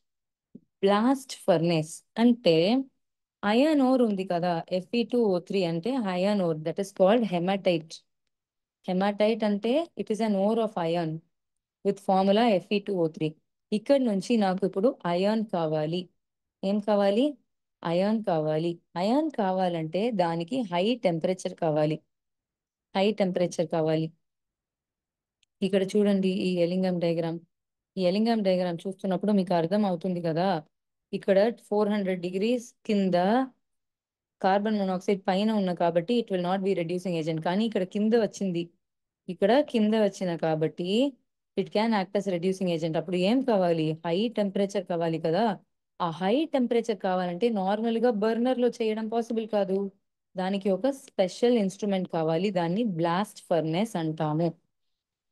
blast furnace. అంటే అయన్ ఓర్ ఉంది కదా, Fe2O3 అంటే iron ore, that is called hematite. Hematite అంటే it is an ore of iron with formula Fe2O3. ఇక్కడ నుంచి నాకు ఇప్పుడు అయాన్ కావాలి. ఏం కావాలి? అయాన్ కావాలి. అయాన్ కావాలంటే దానికి హై టెంపరేచర్ కావాలి. హై టెంపరేచర్ కావాలి. ఇక్కడ చూడండి ఈ ఎలింగం డయాగ్రామ్. ఈ ఎలింగం డయాగ్రామ్ చూస్తున్నప్పుడు మీకు అర్థం అవుతుంది కదా. ఇక్కడ 400 డిగ్రీస్ కింద కార్బన్ మోనాక్సైడ్ పైన ఉన్న కాబట్టి it will not be reducing agent. కానీ ఇక్కడ కింద వచ్చింది, ఇక్కడ కింద వచ్చిన కాబట్టి it can act as reducing agent. అప్పుడు ఏం కావాలి? హై టెంపరేచర్ కావాలి కదా. ఆ హై టెంపరేచర్ కావాలంటే నార్మల్ గా బర్నర్ లో చేయడం పాసిబుల్ కాదు. దానికి ఒక స్పెషల్ ఇన్స్ట్రుమెంట్ కావాలి, దాన్ని బ్లాస్ట్ ఫర్నేస్ అంటాము.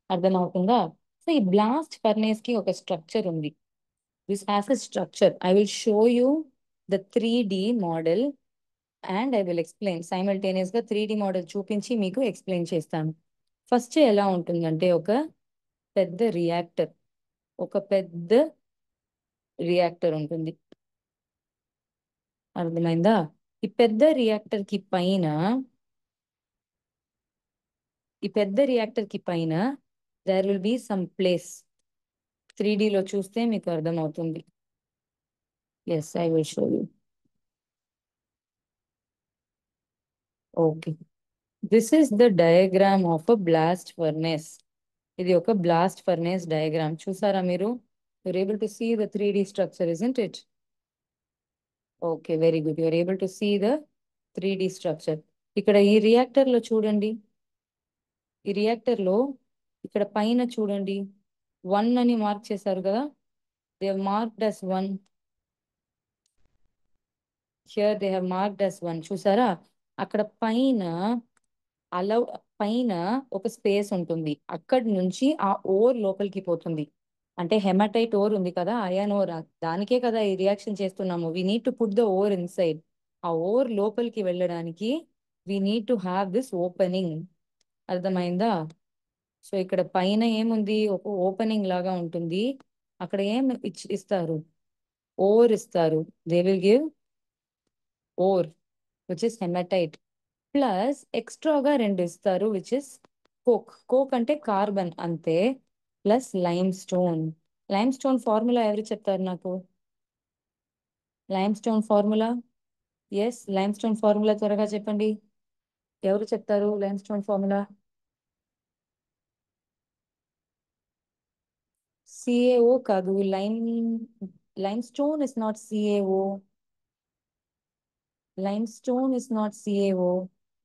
అర్థమవుతుందా? సో ఈ బ్లాస్ట్ ఫర్నేస్ కి ఒక స్ట్రక్చర్ ఉంది. This has a structure. I will show you the 3D model and I will explain simultaneous గా. 3D మోడల్ చూపించి మీకు ఎక్స్ప్లెయిన్ చేస్తాను. ఫస్ట్ ఎలా ఉంటుందంటే, ఒక పెద్ద రియాక్టర్, ఒక పెద్ద రియాక్టర్ ఉంటుంది. అర్థమైందా? ఈ పెద్ద రియాక్టర్ కి పైన, ఈ పెద్ద రియాక్టర్ కి పైన there will be some place. 3D లో చూస్తే మీకు అర్థమవుతుంది. Yes, I will show you. Okay, this is the diagram of a blast furnace. ఇది ఒక బ్లాస్ట్ ఫర్నేస్ డయాగ్రామ్. చూసారా మీరు? You're able to see the 3D structure, isn't it? Okay, very good. You're able to see the 3D structure. ఇక్కడ ఈ reactor లో చూడండి. ఈ reactor లో ఇక్కడ పైన చూడండి, 1 అని మార్క్ చేశారు కదా. They have marked as 1. Here they have marked as 1. చూసారా? అక్కడ పైన అలౌ పైన ఒక స్పేస్ ఉంటుంది, అక్కడి నుంచి ఆ ఓర్ లోపలికి పోతుంది. అంటే హెమటైట్ ఓర్ ఉంది కదా, అయాన్ ఓర్, దానికే కదా ఈ రియాక్షన్ చేస్తున్నాము. We need to put the ore inside. ఆ ఓర్ లోపలికి వెళ్ళడానికి we need to have this opening. అర్థమైందా? సో ఇక్కడ పైన ఏముంది? ఒక ఓపెనింగ్ లాగా ఉంటుంది. అక్కడ ఏం ఇస్తారు? ఓర్ ఇస్తారు. They will give ore which is hematite. Plus ఎక్స్ట్రాగా రెండు ఇస్తారు విచ్ ఇస్ కోక్. కోక్ అంటే కార్బన్ అంతే. Plus limestone. Limestone formula ఎవరు చెప్తారు నాకు? Limestone formula. Yes, limestone formula త్వరగా చెప్పండి. ఎవరు చెప్తారు లైమ్ స్టోన్ ఫార్ములా? సిఏఓ కాదు. Limestone is not C A O. Limestone is not CaO.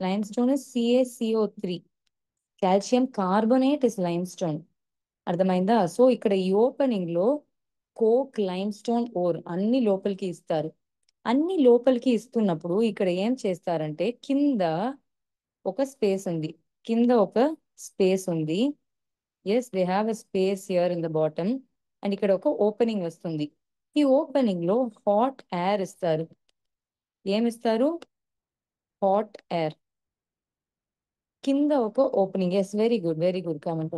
Limestone is CaCO3. Calcium carbonate is limestone. అర్థమైందా? So ఇక్కడ ఈ ఓపెనింగ్ లో కోక్, లైమ్స్టోన్ ఓర్ అన్ని లోపలికి ఇస్తారు. అన్ని లోపలికి ఇస్తున్నప్పుడు ఇక్కడ ఏం చేస్తారంటే కింద ఒక స్పేస్ ఉంది. కింద ఒక స్పేస్ ఉంది. Yes, they have a space here in the bottom. And ఇక్కడ ఒక ఓపెనింగ్ వస్తుంది. ఈ ఓపెనింగ్ లో హాట్ ఎయిర్ ఇస్తారు. ఏమిస్తారు? Hot air. కింద ఒక opening. Yes, very good, very good comment.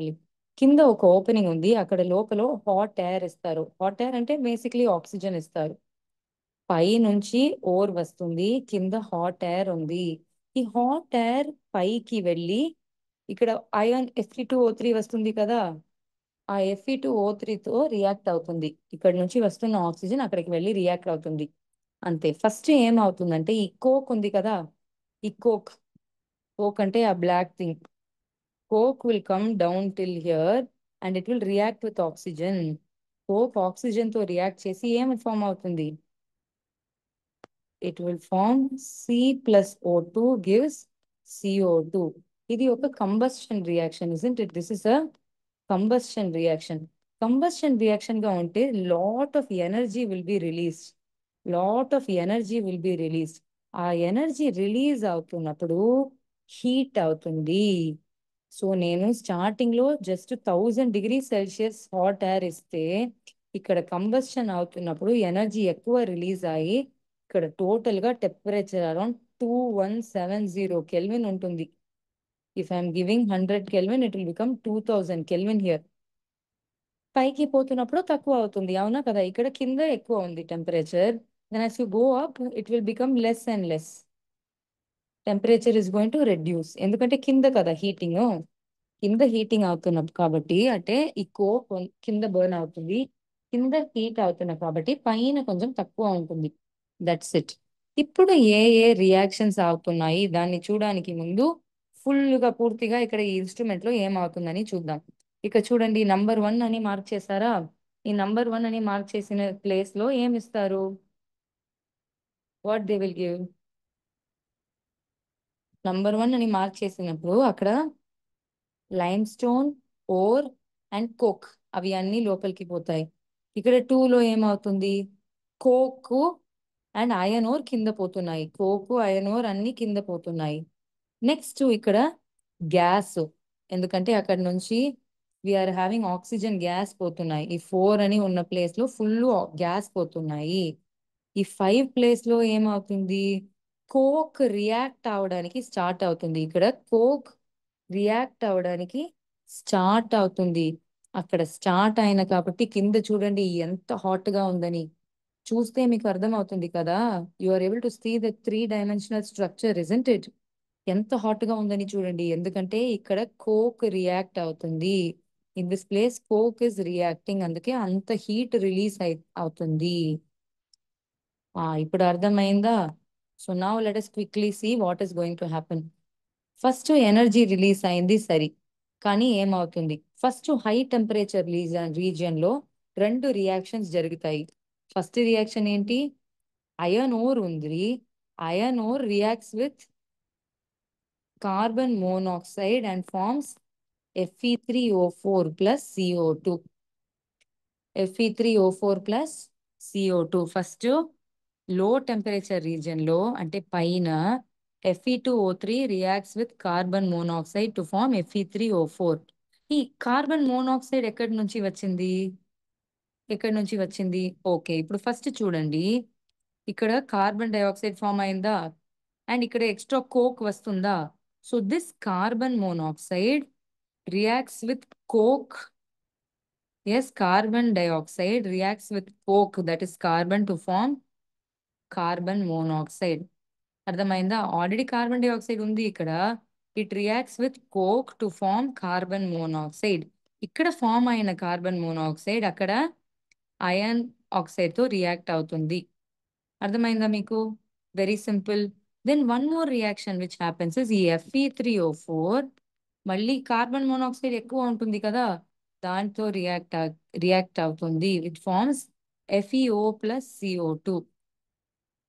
కింద ఒక ఓపెనింగ్ ఉంది. అక్కడ లోపల హాట్ ఎయిర్ ఇస్తారు. హాట్ ఎయిర్ అంటే బేసిక్లీ ఆక్సిజన్ ఇస్తారు. పై నుంచి ఓర్ వస్తుంది, కింద హాట్ ఎయిర్ ఉంది. ఈ హాట్ ఎయిర్ పైకి వెళ్ళి ఇక్కడ అయాన్ Fe2O3 వస్తుంది కదా, ఆ Fe2O3తో రియాక్ట్ అవుతుంది. ఇక్కడ నుంచి వస్తున్న ఆక్సిజన్ అక్కడికి వెళ్ళి రియాక్ట్ అవుతుంది. అంతే. ఫస్ట్ ఏమవుతుందంటే ఈ కోక్ ఉంది కదా, ఈ కోక్, కోక్ అంటే ఆ black thing, coke will come down till here and it will react with oxygen. Coke oxygen తో రియాక్ట్ చేసి ఏమి ఫామ్ అవుతుంది? It will form C plus O2 gives CO2. ఇది ఒక combustion reaction, isn't it? This is a combustion reaction. Combustion reaction గా ఉంటే lot of energy will be released. Lot of energy will be released. ఆ energy release అవుతున్నప్పుడు heat అవుతుంది. So నేను starting లో just 1000 degree Celsius hot air ఇస్తే ఇక్కడ combustion అవుతున్నప్పుడు ఎనర్జీ ఎక్కువ రిలీజ్ అయ్యి ఇక్కడ టోటల్ గా టెంపరేచర్ అరౌండ్ 2170 కెల్విన్ ఉంటుంది. If I'm giving 100 kelvin, it will become 2000 kelvin here. పైకి పోతున్నప్పుడు తక్కువ అవుతుంది, అవునా కదా? ఇక్కడ కింద ఎక్కువ ఉంది temperature. Then as you go up it will become less and less. Temperature is going to reduce. ఎందుకంటే కింద కదా హీటింగ్, కింద హీటింగ్ అవుతున్నప్పుడు కాబట్టి అంటే ఈ కోక్ కింద బర్న్ అవుతుంది, కింద హీట్ అవుతున్నా కాబట్టి పైన కొంచెం తక్కువ ఉంటుంది. That's it. ఇప్పుడు ఏ ఏ రియాక్షన్స్ అవుతున్నాయి దాన్ని చూడడానికి ముందు ఫుల్ గా పూర్తిగా ఇక్కడ ఈ ఇన్స్ట్రుమెంట్ లో ఏమవుతుందని చూద్దాం. ఇక చూడండి, నంబర్ 1 అని మార్క్ చేశారా? ఈ నంబర్ 1 అని మార్క్ చేసిన ప్లేస్ లో ఏమి ఇస్తారు? What they will give? Number 1 అని మార్క్ చేసినప్పుడు అక్కడ limestone, ore and coke అవి అన్ని లోపలికి పోతాయి. ఇక్కడ 2లో ఏమవుతుంది? కోక్ అండ్ ఐరన్ ఓర్ కింద పోతున్నాయి. కోక్, ఐరన్ ఓర్ అన్ని కింద పోతున్నాయి. నెక్స్ట్ ఇక్కడ గ్యాస్, ఎందుకంటే అక్కడ నుంచి వీఆర్ హ్యావింగ్ ఆక్సిజన్ గ్యాస్ పోతున్నాయి. ఈ 4 అని ఉన్న ప్లేస్ లో ఫుల్ గ్యాస్ పోతున్నాయి. ఈ 5 ప్లేస్ లో ఏమవుతుంది? కోక్ రియాక్ట్ అవడానికి స్టార్ట్ అవుతుంది. ఇక్కడ కోక్ రియాక్ట్ అవడానికి స్టార్ట్ అవుతుంది. అక్కడ స్టార్ట్ అయిన కాబట్టి కింద చూడండి ఎంత హాట్ గా ఉందని. చూస్తే మీకు అర్థం అవుతుంది కదా, you are able to see the 3 dimensional structure, isn't it? ఎంత హాట్ గా ఉందని చూడండి. ఎందుకంటే ఇక్కడ కోక్ రియాక్ట్ అవుతుంది. In this place coke is reacting, అందుకే అంత హీట్ రిలీజ్ అవుతుంది. ఇప్పుడు అర్థమైందా? So now let us quickly see what is going to happen. First energy release అయింది సరి, కానీ ఏమవుతుంది? ఫస్ట్ హై టెంపరేచర్ రీజియన్ లో 2 రియాక్షన్స్ జరుగుతాయి. ఫస్ట్ రియాక్షన్ ఏంటి? అయన్ ఓర్ ఉంది. Iron ore reacts with carbon monoxide and forms Fe3O4 plus CO2. Fe3O4 plus CO2. First low temperature region లో అంటే పైన Fe2O3 reacts with carbon monoxide to form Fe3O4. ఈ carbon monoxide ఎక్కడి నుంచి వచ్చింది? ఎక్కడి నుంచి వచ్చింది? ఓకే, ఇప్పుడు ఫస్ట్ చూడండి, ఇక్కడ కార్బన్ డైఆక్సైడ్ ఫామ్ అయిందా, అండ్ ఇక్కడ ఎక్స్ట్రా కోక్ వస్తుందా? So this carbon monoxide reacts with coke. Yes, carbon dioxide reacts with coke, that is carbon, to form carbon monoxide. అర్థమైందా? ఆల్రెడీ కార్బన్ డైఆక్సైడ్ ఉంది ఇక్కడ. It reacts with coke to form carbon monoxide. ఇక్కడ form అయిన carbon monoxide అక్కడ iron oxide తో react అవుతుంది. అర్థమైందా మీకు? Very simple. Then one more reaction which happens is ఈ Fe3O4 మళ్ళీ కార్బన్ మోనాక్సైడ్ ఎక్కువ ఉంటుంది కదా, దాంతో రియాక్ట్ అవుతుంది. Which forms FeO plus CO2.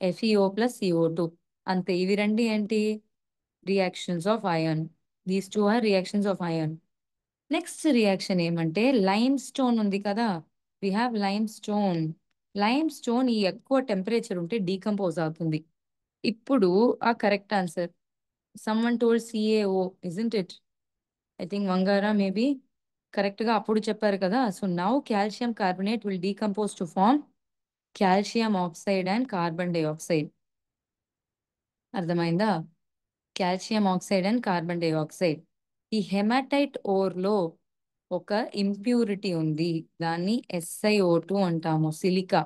FeO plus CO2. అంతే. ఇవి రెండు ఏంటి? Reactions of iron. These two are reactions of iron. Next reaction ఏమంటే లైమ్ స్టోన్ ఉంది కదా, we have limestone. Limestone ఈ ఎక్కువ టెంపరేచర్ ఉంటే డీకంపోజ్ అవుతుంది. ఇప్పుడు ఆ correct answer, someone told C A O, isn't it? I think Vangara maybe correct గా అప్పుడు చెప్పారు కదా. So now calcium carbonate will decompose to form calcium oxide and carbon dioxide. అర్థమైందా? Calcium oxide and carbon dioxide. ఈ హెమాటైట్ ఓర్ లో ఒక ఇంప్యూరిటీ ఉంది, దాన్ని SiO2 అంటాము, silica.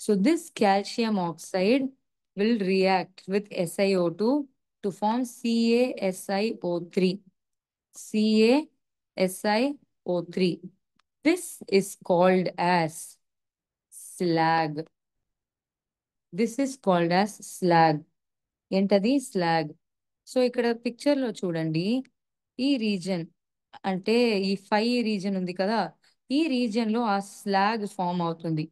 So this calcium oxide will react with SiO2 to form CaSiO3. CaSiO3. This is called as slag. This is called as slag. ఏంటది? Slag. So ఇక్కడ picture లో చూడండి, ఈ రీజన్ అంటే ఈ రీజన్ ఉంది కదా, ఈ రీజన్ లో ఆ స్లాగ్ ఫామ్ అవుతుంది.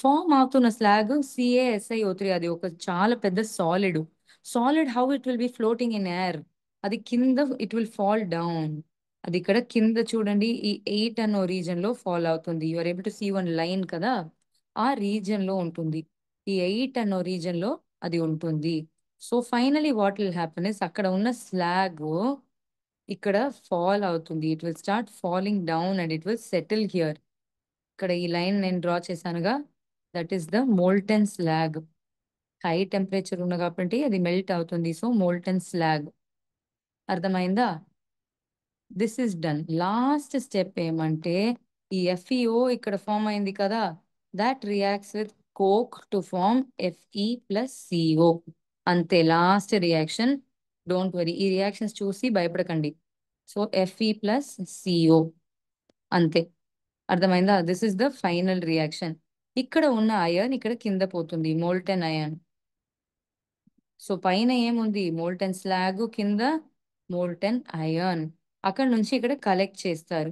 ఫామ్ అవుతున్న స్లాగ్ CaSiO3. అది ఒక చాలా పెద్ద solid. Solid how it will B floating in air? అది కింద ఇట్ విల్ ఫాల్ డౌన్. అది ఇక్కడ కింద చూడండి, ఈ 8 అన్నో రీజన్ లో ఫాల్ అవుతుంది. You are able to see one line కదా, ఆ రీజన్ లో ఉంటుంది. ఈ 8 అన్నో రీజన్ లో అది ఉంటుంది. So finally what will happen is, అక్కడ ఉన్న స్లాగ్ ఇక్కడ ఫాల్ అవుతుంది. It will start falling down and it will settle here. ఇక్కడ ఈ లైన్ నేను డ్రా చేశానుగా, that is the molten slag. High temperature ఉన్న కాబట్టి అది మెల్ట్ అవుతుంది. So molten slag. అర్థమైందా? This is done. Last step ఏమంటే ఈ FeO ఇక్కడ ఫామ్ అయింది కదా, that reacts with coke to form Fe+CO. అంతే, లాస్ట్ రియాక్షన్. డోంట్ వరీ, ఈ రియాక్షన్స్ చూసి భయపడకండి. సో Fe+CO, అంతే. అర్థమైందా? This is the final reaction. ఇక్కడ ఉన్న అయాన్ ఇక్కడ కింద పోతుంది, మోల్టెన్ అయాన్. సో పైన ఏముంది? మోల్టెన్ స్లాగ్, కింద మోల్టెన్ అయాన్. అక్కడ నుంచి ఇక్కడ కలెక్ట్ చేస్తారు.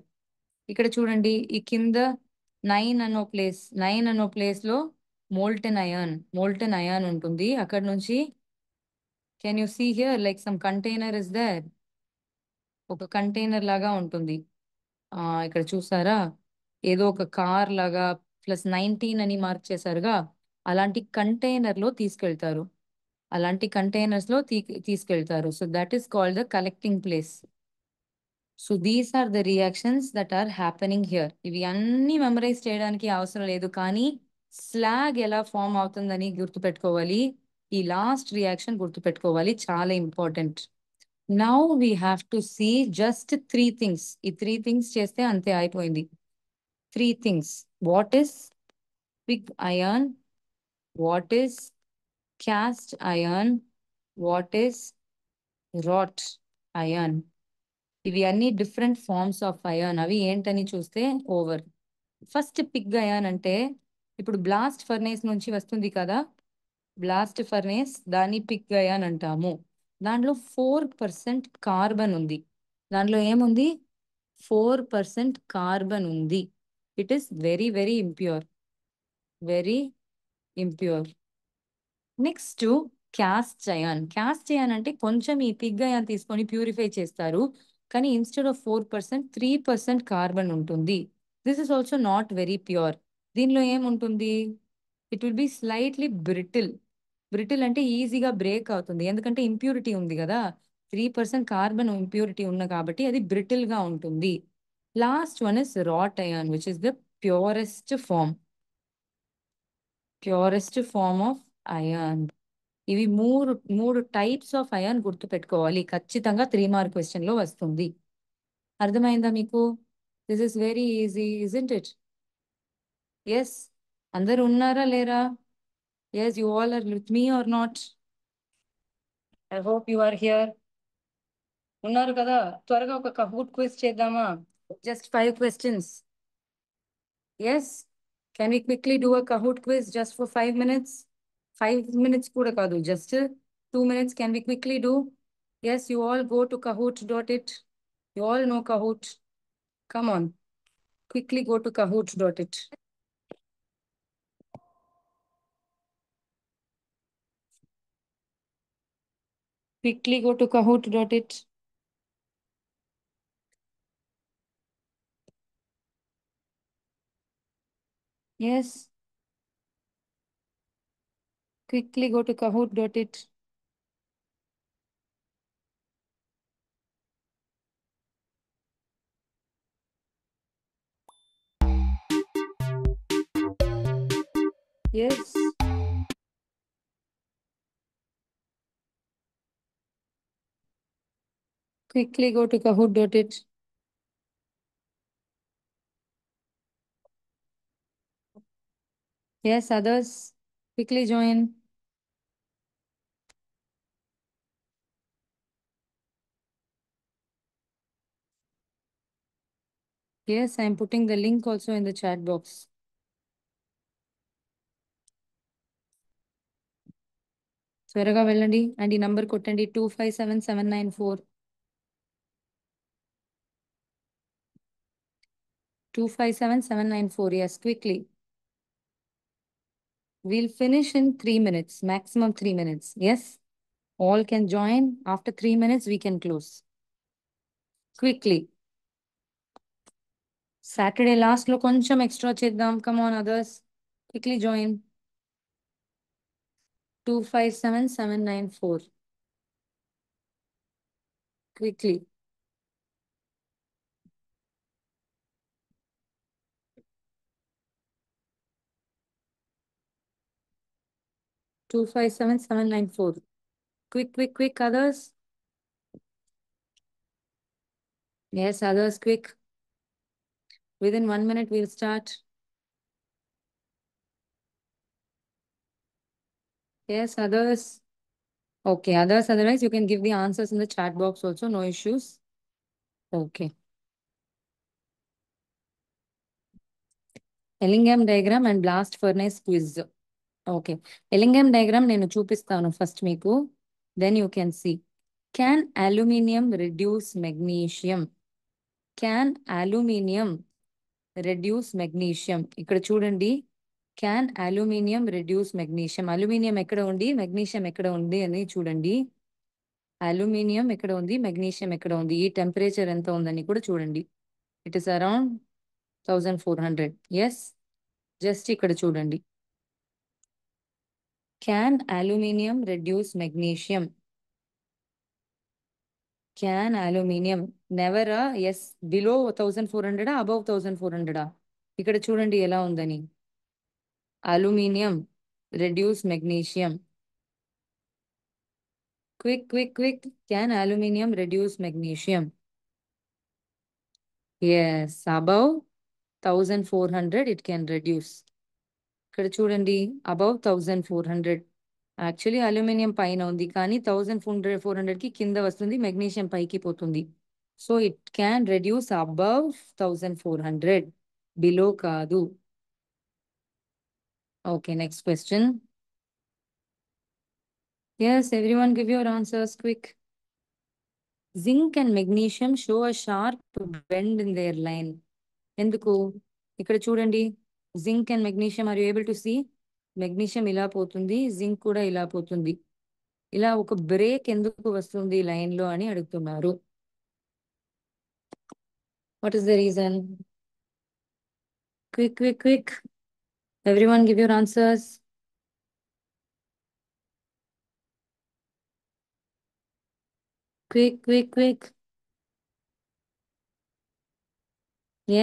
ఇక్కడ చూడండి, ఈ కింద 9 అన్నో ప్లేస్ లో మోల్టెన్ అయాన్ ఉంటుంది. అక్కడ నుంచి can you see here like some container is there? ఒక కంటైనర్ లాగా ఉంటుంది. ఇక్కడ చూసారా, ఏదో ఒక కార్ లాగా +19 అని మార్క్ చేశారుగా, అలాంటి కంటైనర్ లో తీసుకెళ్తారు. అలాంటి కంటైనర్స్ లో తీసుకెళ్తారు. So that is called the collecting place. So these are the reactions that are happening here. ఇవి అన్ని మెమరైజ్ చేయడానికి అవసరం లేదు, కానీ స్లాగ్ ఎలా ఫామ్ అవుతుందని గుర్తుపెట్టుకోవాలి. ఈ లాస్ట్ రియాక్షన్ గుర్తుపెట్టుకోవాలి, చాలా important. Now we have to see just 3 things. ఈ 3 థింగ్స్ చేస్తే అంతే, అయిపోయింది. 3 things. What is pig iron? What is cast iron? What is wrought iron? ఇవి అన్ని డిఫరెంట్ ఫార్మ్స్ ఆఫ్ అయాన్. అవి ఏంటని చూస్తే ఓవర్. ఫస్ట్ పిగ్ అయాన్ అంటే ఇప్పుడు బ్లాస్ట్ ఫర్నేస్ నుంచి వస్తుంది కదా, బ్లాస్ట్ ఫర్నేస్, దాన్ని పిగ్ అయాన్ అంటాము. దాంట్లో 4% కార్బన్ ఉంది. దాంట్లో ఏముంది? 4% కార్బన్ ఉంది. It is very very impure. Very impure. Next cast iron. Cast iron అంటే కొంచెం ఈ పిగ్ అయాన్ తీసుకొని ప్యూరిఫై చేస్తారు, కానీ ఇన్స్టెడ్ ఆఫ్ 4% 3% కార్బన్ ఉంటుంది. This is also not very pure. దీనిలో ఏముంటుంది? It will be slightly brittle. Brittle అంటే ఈజీగా బ్రేక్ అవుతుంది, ఎందుకంటే ఇంప్యూరిటీ ఉంది కదా, 3% కార్బన్ ఇంప్యూరిటీ ఉన్న కాబట్టి అది బ్రిటిల్ గా ఉంటుంది. Last one is wrought iron, which is the purest form. Purest form of iron. ఇవి మూడు మూడు టైప్స్ ఆఫ్ అయాన్ గుర్తు పెట్టుకోవాలి, ఖచ్చితంగా 3 మార్క్ క్వశ్చన్ లో వస్తుంది. అర్థమైందా మీకు? This is very easy, isn't it? Yes. అందరు ఉన్నారా లేరా? Yes, you all are with me are not? I hope you are here. ఉన్నారు కదా? త్వరగా ఒక కహూట్ క్విజ్ చేద్దామా? Just 5 questions. Yes, can we quickly do a Kahoot quiz just for 5 minutes? 5 minutes కూడా కాదు, just 2 minutes. Can we quickly do? Yes, you all go to kahoot.it. You all know Kahoot. Come on, quickly go to kahoot.it. Quickly go to Kahoot.it. Yes. Quickly go to Kahoot.it. Yes. Quickly go to Kahoot.it. Yes, others. Quickly join. Yes, I'm putting the link also in the chat box. త్వరగా వెళ్ళండి and ఈ number కొట్టండి 257794. 257794. Yes, quickly. We'll finish in 3 minutes, maximum 3 minutes. Yes, all can join. After 3 minutes, we can close. Quickly. Saturday last లో కొంచెం extra చేద్దాం. Come on, others. Quickly join. 257794. Quickly. 257794. Quick, quick, quick, others. Yes, others, quick. Within 1 minute, we'll start. Yes, others. Okay, others, otherwise, you can give the answers in the chat box also, no issues. Okay. Ellingham diagram and blast furnace quiz. Okay. Ellingham diagram నేను చూపిస్తాను first మీకు. Then you can see. Can aluminium reduce magnesium? Can aluminium reduce magnesium? ఇక్కడ చూడండి. Can aluminium reduce magnesium? Aluminium ఎక్కడ ఉంది, magnesium ఎక్కడ ఉంది అని చూడండి. అల్యూమినియం ఎక్కడ ఉంది, మెగ్నీషియం ఎక్కడ ఉంది, ఈ టెంపరేచర్ ఎంత ఉందని కూడా చూడండి. It is around 1400. Yes, just ఇక్కడ చూడండి. Can aluminium reduce magnesium? Can aluminium never yes below 1400 above 1400 ఇక్కడ చూడండి ఎలా ఉందని. Aluminium reduce magnesium. Quick, quick, quick. Can aluminium reduce magnesium? Yes, above 1400 it can reduce. ఇక్కడ చూడండి above 1400. యాక్చువల్లీ అల్యూమినియం పైన ఉంది కానీ 1400 కి కింద వస్తుంది, మెగ్నీషియం పైకి పోతుంది. So it can reduce above 1400, below కాదు. Okay, next question. Yes, everyone give your answers quick. Zinc and magnesium show a sharp bend in their line. ఎందుకు? ఇక్కడ చూడండి, zinc and magnesium are you able to see? Magnesium ఇలా పోతుంది, zinc కూడా ఇలా పోతుంది. ఇలా ఒక బ్రేక్ ఎందుకు వస్తుంది లైన్ లో అని అడుగుతున్నారు. What is the reason? Quick, quick, quick. Everyone give your answers. Quick, quick, quick.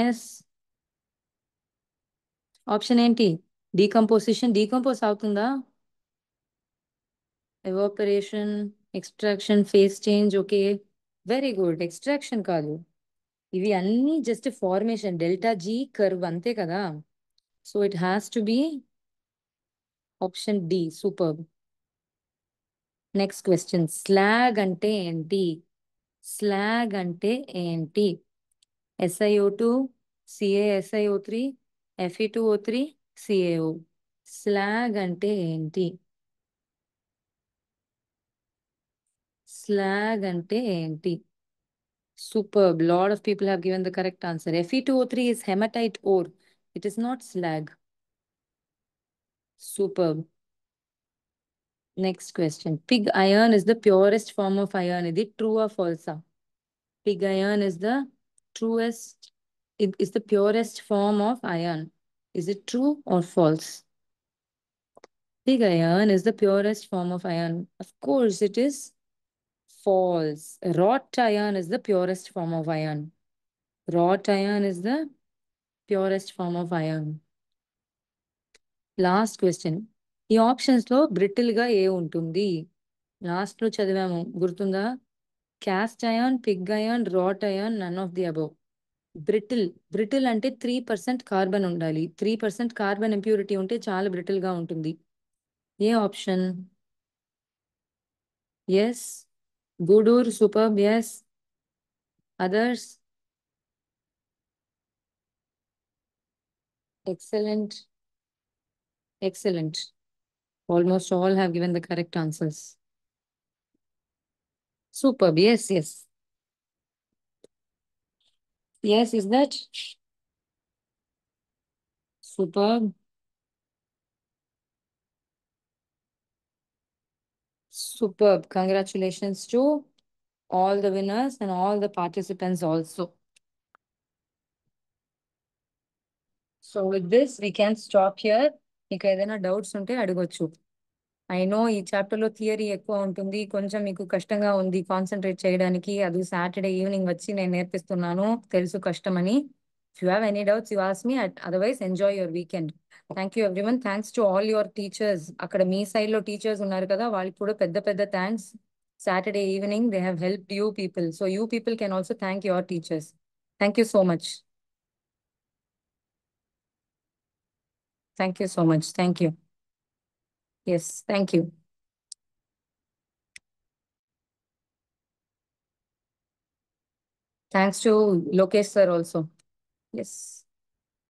Yes, option ఏంటి? డీకంపోజ్ అవుతుందా? Evaporation, extraction, phase change. Okay, very good. Extraction కాదు, ఇవి అన్ని just formation, delta G curve అంతే కదా. So it has to be option D. Super. Next question. Slag అంటే ఏంటి? Slag అంటే ఏంటి? SiO2, CaSiO3, Fe2O3, CaO. Slag అంటే ఏంటి? స్లాగ్ అంటే ఏంటి? Superb. Lot of people have given the correct answer. Fe2O3 is hematite ore. It is not slag. Superb. Next question. Pig iron is the purest form of iron. Is it true or false? Pig iron is the truest, it is the purest form of iron. Is it true or false? Pig iron is the purest form of iron. Of course, it is false. Wrought iron is the purest form of iron. Wrought iron is the purest form of iron. Last question. ఈ options లో brittle గా ఏ ఉంటుంది? Last లో చదివాము గుర్తుందా? Cast iron, pig iron, wrought iron, none of the above. Brittle. Brittle అంటే 3% carbon ఉండాలి. 3% కార్బన్ ఇంప్యూరిటీ ఉంటే చాలా బ్రిటిల్ గా ఉంటుంది. ఏ option? Yes. Gudur, superb, yes. Others? Excellent. Excellent. Almost all have given the correct answers. Superb. Yes, yes. Yes, is that superb? Superb. Congratulations to all the winners and all the participants also. So with this, we can stop here. మీకు ఏదైనా doubts ఉంటే అడగొచ్చు. I know ఈ chapter లో theory ఎక్కువ ఉంటుంది, కొంచెం మీకు కష్టంగా ఉంది కాన్సన్ట్రేట్ చేయడానికి. అది సాటర్డే ఈవినింగ్ వచ్చి నేను నేర్పిస్తున్నాను, తెలుసు కష్టమని. If you have any doubts you ask me, otherwise enjoy your weekend. Thank you everyone. Thanks to all your teachers. అక్కడ మీ సైడ్ లో టీచర్స్ ఉన్నారు కదా, వాళ్ళకి కూడా పెద్ద పెద్ద thanks. Saturday evening they have helped you people, so you people can also thank your teachers. Thank you so much. Thank you so much. Thank you. Yes, thank you. Thanks to Lokesh sir also. Yes.